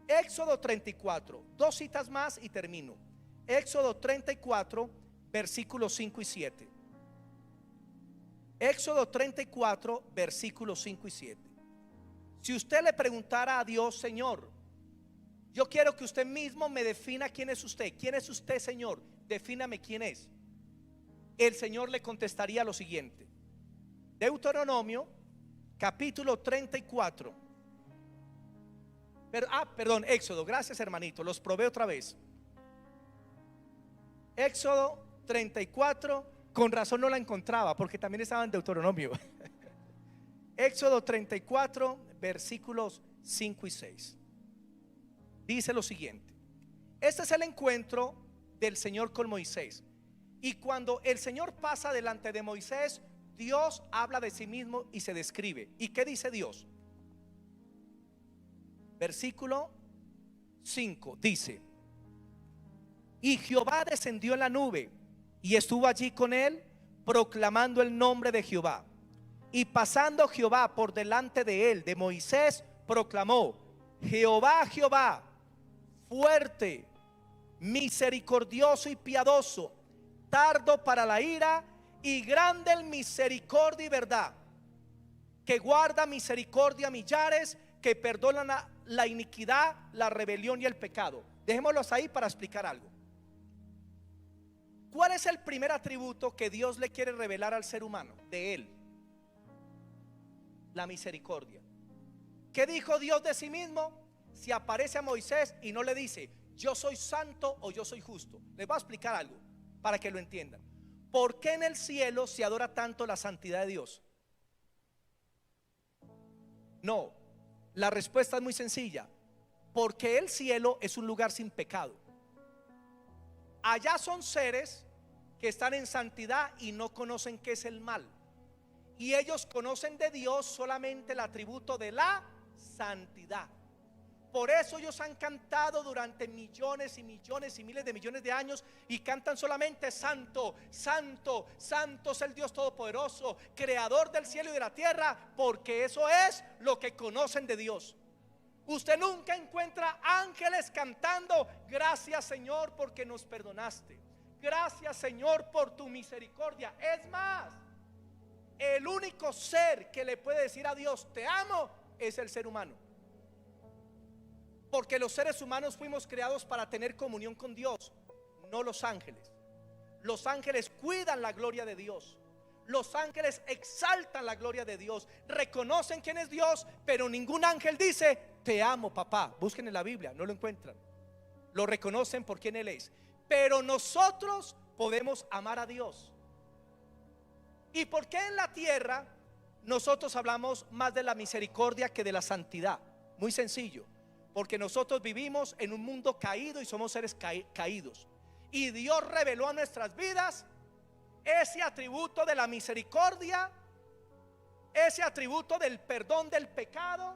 Éxodo 34, 2 citas más y termino. Éxodo 34, versículos 5 y 7. Éxodo 34, versículos 5 y 7. Si usted le preguntara a Dios: Señor, yo quiero que usted mismo me defina quién es usted. ¿Quién es usted, Señor? Defíname quién es. El Señor le contestaría lo siguiente. Deuteronomio capítulo 34. Perdón, Éxodo, gracias hermanito, los probé otra vez. Éxodo 34, con razón no la encontraba, porque también estaba en Deuteronomio. Éxodo 34, versículos 5 y 6. Dice lo siguiente: este es el encuentro del Señor con Moisés. Y cuando el Señor pasa delante de Moisés, Dios habla de sí mismo y se describe. ¿Y qué dice Dios? Versículo 5 dice: y Jehová descendió en la nube y estuvo allí con él, proclamando el nombre de Jehová. Y pasando Jehová por delante de él, de Moisés, proclamó: Jehová, Jehová, fuerte, misericordioso y piadoso, tardo para la ira y grande en misericordia y verdad, que guarda misericordia a millares, que perdona la iniquidad, la rebelión y el pecado. Dejémoslos ahí para explicar algo. ¿Cuál es el primer atributo que Dios le quiere revelar al ser humano? De él: la misericordia. ¿Qué dijo Dios de sí mismo? Si aparece a Moisés y no le dice: yo soy santo o yo soy justo. Les voy a explicar algo para que lo entiendan. ¿Por qué en el cielo se adora tanto la santidad de Dios? No, la respuesta es muy sencilla: porque el cielo es un lugar sin pecado. Allá son seres que están en santidad y no conocen qué es el mal. Y ellos conocen de Dios solamente el atributo de la santidad. Por eso ellos han cantado durante millones y millones y miles de millones de años, y cantan solamente: santo, santo, santo es el Dios todopoderoso, creador del cielo y de la tierra, porque eso es lo que conocen de Dios. Usted nunca encuentra ángeles cantando: gracias, Señor, porque nos perdonaste, gracias, Señor, por tu misericordia. Es más, el único ser que le puede decir a Dios te amo es el ser humano. Porque los seres humanos fuimos creados para tener comunión con Dios, no los ángeles. Los ángeles cuidan la gloria de Dios. Los ángeles exaltan la gloria de Dios, reconocen quién es Dios, pero ningún ángel dice: te amo, papá. Busquen en la Biblia, no lo encuentran. Lo reconocen por quién Él es. Pero nosotros podemos amar a Dios. ¿Y por qué en la tierra nosotros hablamos más de la misericordia que de la santidad? Muy sencillo: porque nosotros vivimos en un mundo caído y somos seres caídos. Y Dios reveló a nuestras vidas ese atributo de la misericordia, ese atributo del perdón del pecado,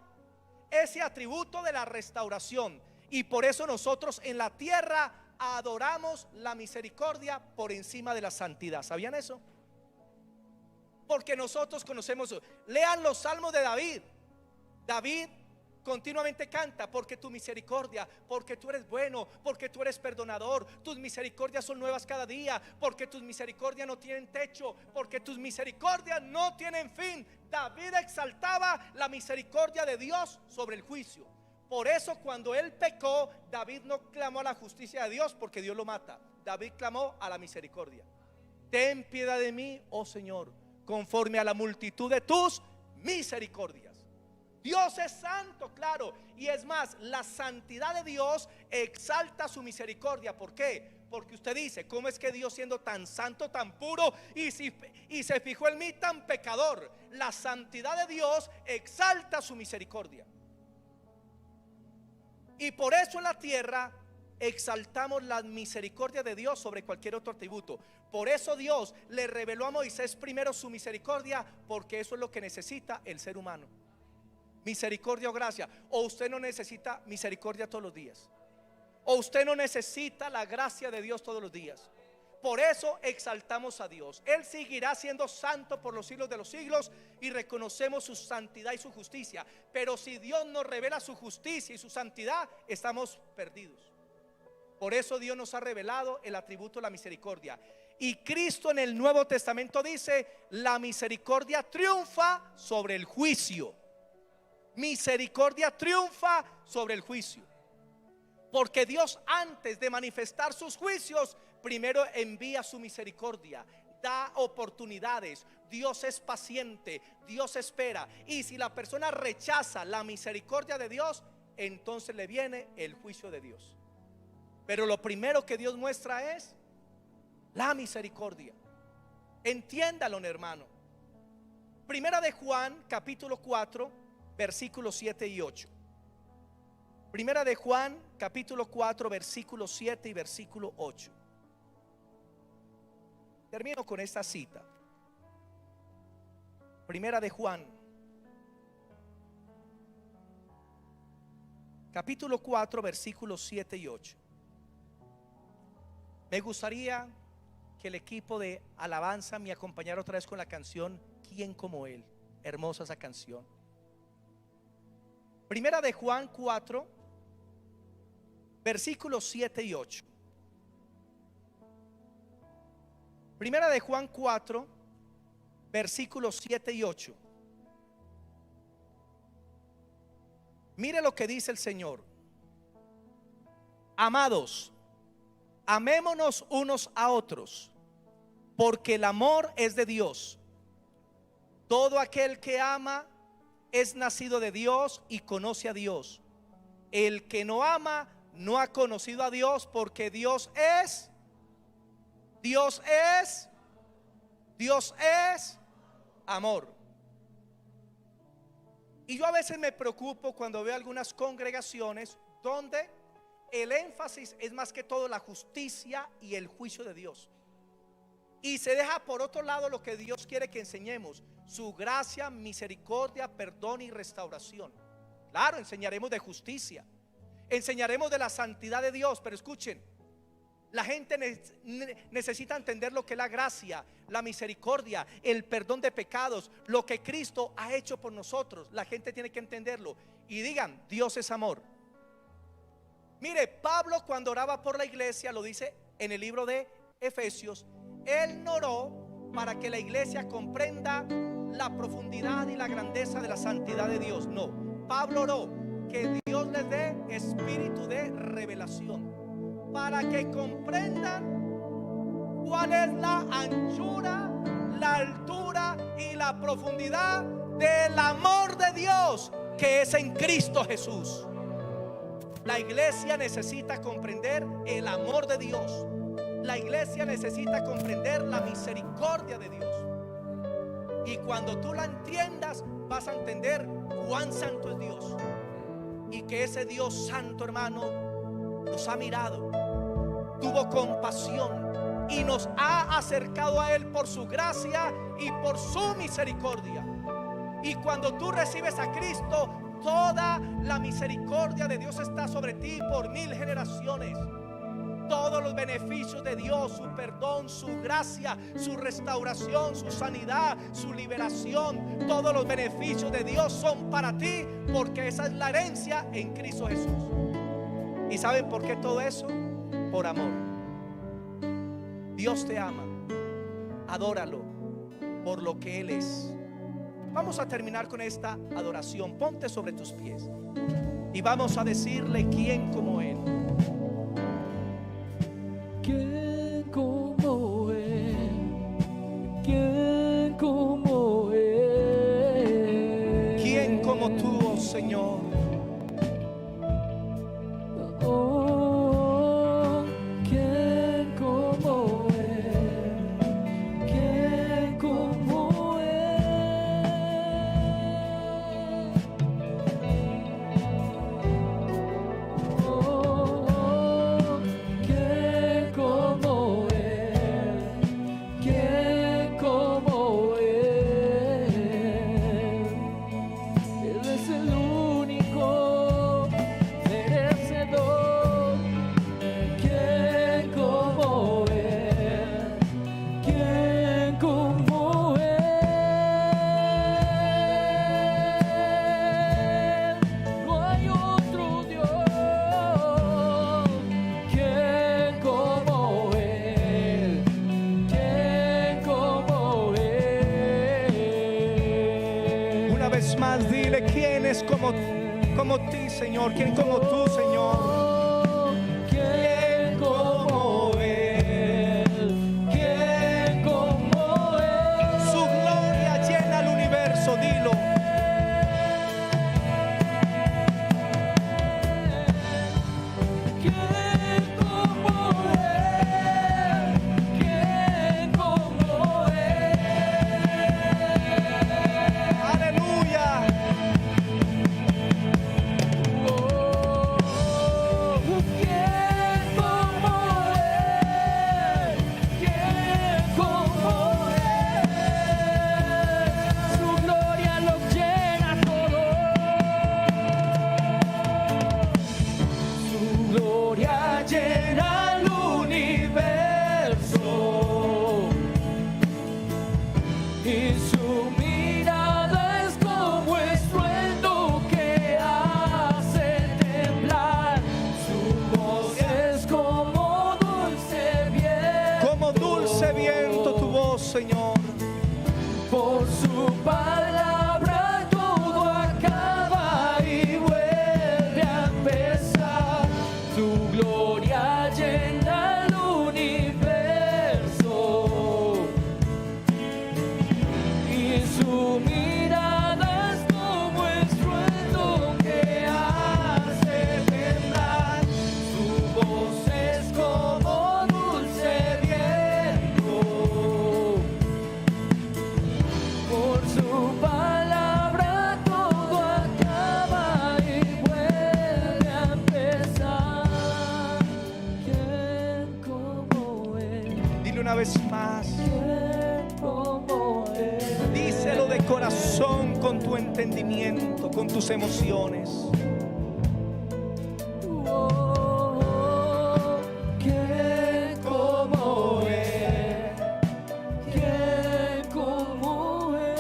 ese atributo de la restauración. Y por eso nosotros en la tierra adoramos la misericordia por encima de la santidad. ¿Sabían eso? Porque nosotros conocemos. Lean los salmos de David. David continuamente canta: porque tu misericordia, porque tú eres bueno, porque tú eres perdonador, tus misericordias son nuevas cada día, porque tus misericordias no tienen techo, porque tus misericordias no tienen fin. David exaltaba la misericordia de Dios sobre el juicio. Por eso cuando él pecó, David no clamó a la justicia de Dios, porque Dios lo mata. David clamó a la misericordia: ten piedad de mí, oh Señor, conforme a la multitud de tus misericordias. Dios es santo, claro. Y es más, la santidad de Dios exalta su misericordia. ¿Por qué? Porque usted dice: ¿cómo es que Dios, siendo tan santo, tan puro, y se fijó en mí tan pecador? La santidad de Dios exalta su misericordia. Y por eso en la tierra exaltamos la misericordia de Dios sobre cualquier otro atributo. Por eso Dios le reveló a Moisés primero su misericordia, porque eso es lo que necesita el ser humano: misericordia o gracia. O usted no necesita misericordia todos los días, o usted no necesita la gracia de Dios todos los días. Por eso exaltamos a Dios. Él seguirá siendo santo por los siglos de los siglos, y reconocemos su santidad y su justicia. Pero si Dios nos revela su justicia y su santidad, estamos perdidos. Por eso Dios nos ha revelado el atributo de la misericordia. Y Cristo en el Nuevo Testamento dice: la misericordia triunfa sobre el juicio. Misericordia triunfa sobre el juicio. Porque Dios, antes de manifestar sus juicios, primero envía su misericordia, da oportunidades. Dios es paciente, Dios espera. Y si la persona rechaza la misericordia de Dios, entonces le viene el juicio de Dios. Pero lo primero que Dios muestra es la misericordia. Entiéndalo, hermano. Primera de Juan, capítulo 4, versículos 7 y 8. Primera de Juan, capítulo 4, versículo 7 y versículo 8. Termino con esta cita. Primera de Juan, capítulo 4, versículos 7 y 8. Me gustaría que el equipo de alabanza me acompañara otra vez con la canción ¿Quién como Él? Hermosa esa canción. Primera de Juan 4, versículos 7 y 8. Primera de Juan 4, versículos 7 y 8. Mire lo que dice el Señor. Amados, amémonos unos a otros, porque el amor es de Dios. Todo aquel que ama es nacido de Dios y conoce a Dios. El que no ama no ha conocido a Dios, porque Dios es amor. Y yo a veces me preocupo cuando veo algunas congregaciones donde el énfasis es más que todo la justicia y el juicio de Dios, y se deja por otro lado lo que Dios quiere que enseñemos: su gracia, misericordia, perdón y restauración. Claro, enseñaremos de justicia, enseñaremos de la santidad de Dios, pero escuchen, la gente necesita entender lo que es la gracia, la misericordia, el perdón de pecados, lo que Cristo ha hecho por nosotros. La gente tiene que entenderlo y digan: Dios es amor. Mire, Pablo cuando oraba por la iglesia, lo dice en el libro de Efesios, él no oró para que la iglesia comprenda la profundidad y la grandeza de la santidad de Dios. No, Pablo oró que Dios les dé espíritu de revelación, para que comprendan cuál es la anchura, la altura y la profundidad del amor de Dios que es en Cristo Jesús. La iglesia necesita comprender el amor de Dios. La iglesia necesita comprender la misericordia de Dios. Y cuando tú la entiendas, vas a entender cuán santo es Dios, y que ese Dios santo, hermano, nos ha mirado, tuvo compasión y nos ha acercado a Él por su gracia y por su misericordia. Y cuando tú recibes a Cristo, toda la misericordia de Dios está sobre ti por 1000 generaciones. Todos los beneficios de Dios, su perdón, su gracia, su restauración, su sanidad, su liberación, todos los beneficios de Dios son para ti, porque esa es la herencia en Cristo Jesús. ¿Y saben por qué todo eso? Por amor. Dios te ama, adóralo por lo que Él es. Vamos a terminar con esta adoración. Ponte sobre tus pies y vamos a decirle: ¿quién como Él? ¿Quién como Él? ¿Quién como Él? ¿Quién como tú, oh Señor? Oh, ¿quién como Él? ¿Quién como Él? Oh, ¿quién como Él? ¿Quién como Él? Él es el único merecedor. ¿Quién como Él? ¿Quién como Él? No hay otro Dios. ¿Quién como Él? ¿Quién como Él? Una vez más dile: ¿quién es como ti, Señor? ¿Quién como tú, Señor? ¿Quién como Él? ¿Quién como Él? Su gloria llena el universo, dilo. ¿Quién como Él? ¿Quién como Él? Aleluya. Oh, y su mirada es como estruendo que hace temblar. Su voz es como dulce viento. Como dulce viento tu voz, Señor. Por su palabra todo acaba y vuelve a empezar. Tu gloria llena el universo y su mirada es como estruendo que hace temblar. Su voz es como dulce viento. Por su palabra todo acaba y vuelve a empezar. ¿Quién como Él? Dile una vez más. ¿Quién como Él? Díselo de corazón, con tu entendimiento, con tus emociones. Oh, ¿quién como Él? ¿Quién como Él?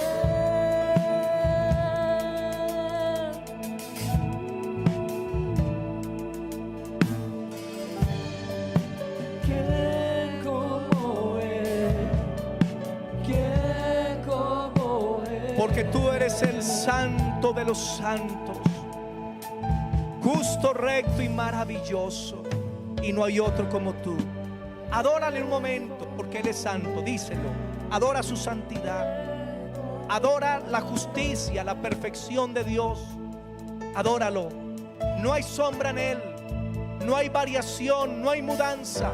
¿Quién como Él? ¿Quién como Él? Porque tú eres el santo de los santos, justo, recto y maravilloso, y no hay otro como tú. Adórale un momento, porque Él es santo. Díselo. Adora su santidad. Adora la justicia, la perfección de Dios. Adóralo. No hay sombra en Él. No hay variación, no hay mudanza.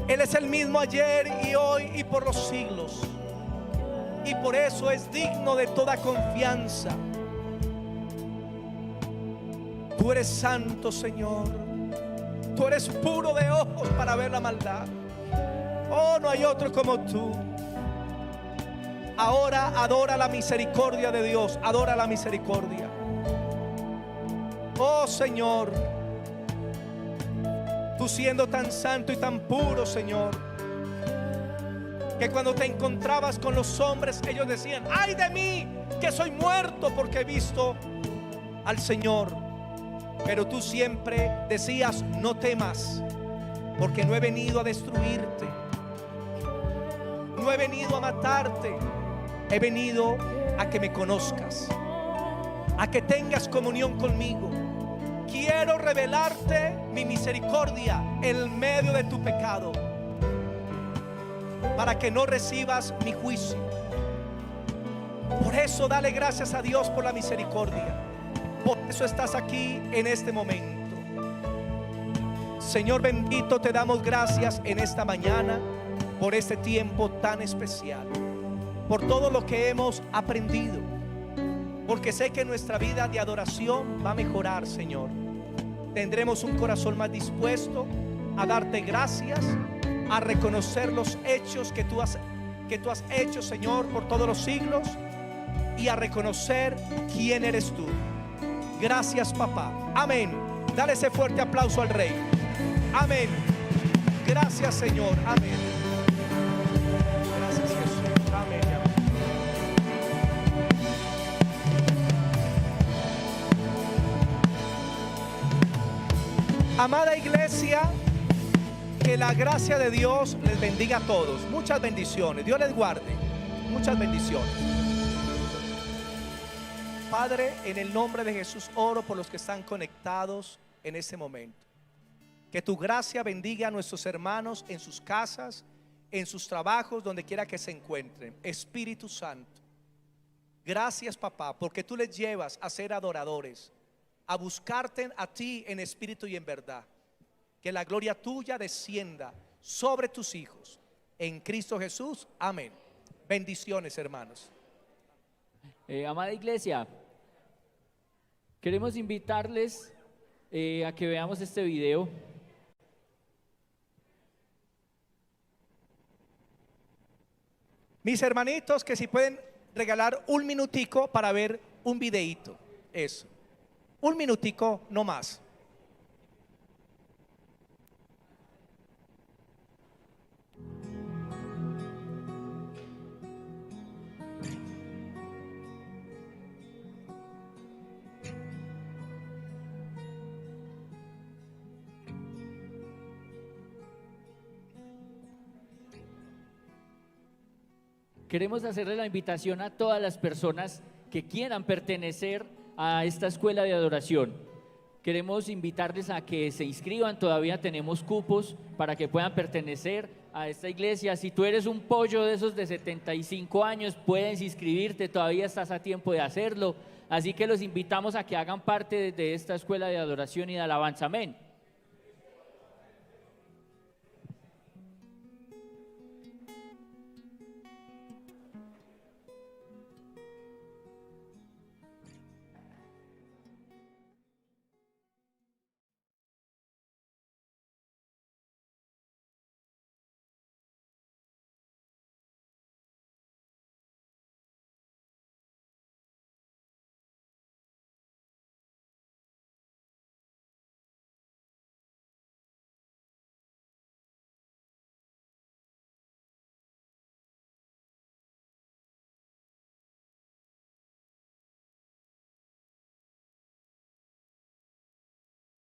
Él es el mismo ayer y hoy y por los siglos. Y por eso es digno de toda confianza. Tú eres santo, Señor. Tú eres puro de ojos para ver la maldad. Oh, no hay otro como tú. Ahora adora la misericordia de Dios. Adora la misericordia. Oh, Señor, tú siendo tan santo y tan puro, Señor, que cuando te encontrabas con los hombres, ellos decían: ay de mí, que soy muerto, porque he visto al Señor. Pero tú siempre decías: no temas, porque no he venido a destruirte, no he venido a matarte, he venido a que me conozcas, a que tengas comunión conmigo. Quiero revelarte mi misericordia en medio de tu pecado, para que no recibas mi juicio. Por eso dale gracias a Dios por la misericordia. Por eso estás aquí en este momento. Señor bendito, te damos gracias en esta mañana por este tiempo tan especial, por todo lo que hemos aprendido, porque sé que nuestra vida de adoración va a mejorar, Señor. Tendremos un corazón más dispuesto a darte gracias, a reconocer los hechos que tú has hecho, Señor, por todos los siglos, y a reconocer quién eres tú. Gracias, papá. Amén. Dale ese fuerte aplauso al Rey. Amén. Gracias, Señor. Amén. Gracias, Jesús. Amén. Amada iglesia, que la gracia de Dios les bendiga a todos. Muchas bendiciones. Dios les guarde. Muchas bendiciones. Padre, en el nombre de Jesús oro por los que están conectados en este momento. Que tu gracia bendiga a nuestros hermanos en sus casas, en sus trabajos, donde quiera que se encuentren. Espíritu Santo, gracias, papá, porque tú les llevas a ser adoradores, a buscarte a ti en espíritu y en verdad. Que la gloria tuya descienda sobre tus hijos. En Cristo Jesús, amén. Bendiciones, hermanos. Amada iglesia, queremos invitarles a que veamos este video. Mis hermanitos, que si pueden regalar un minutico para ver un videíto. Eso. Un minutico, no más. Queremos hacerle la invitación a todas las personas que quieran pertenecer a esta escuela de adoración. Queremos invitarles a que se inscriban, todavía tenemos cupos para que puedan pertenecer a esta iglesia. Si tú eres un pollo de esos de 75 años, puedes inscribirte, todavía estás a tiempo de hacerlo. Así que los invitamos a que hagan parte de esta escuela de adoración y de alabanza. Amén.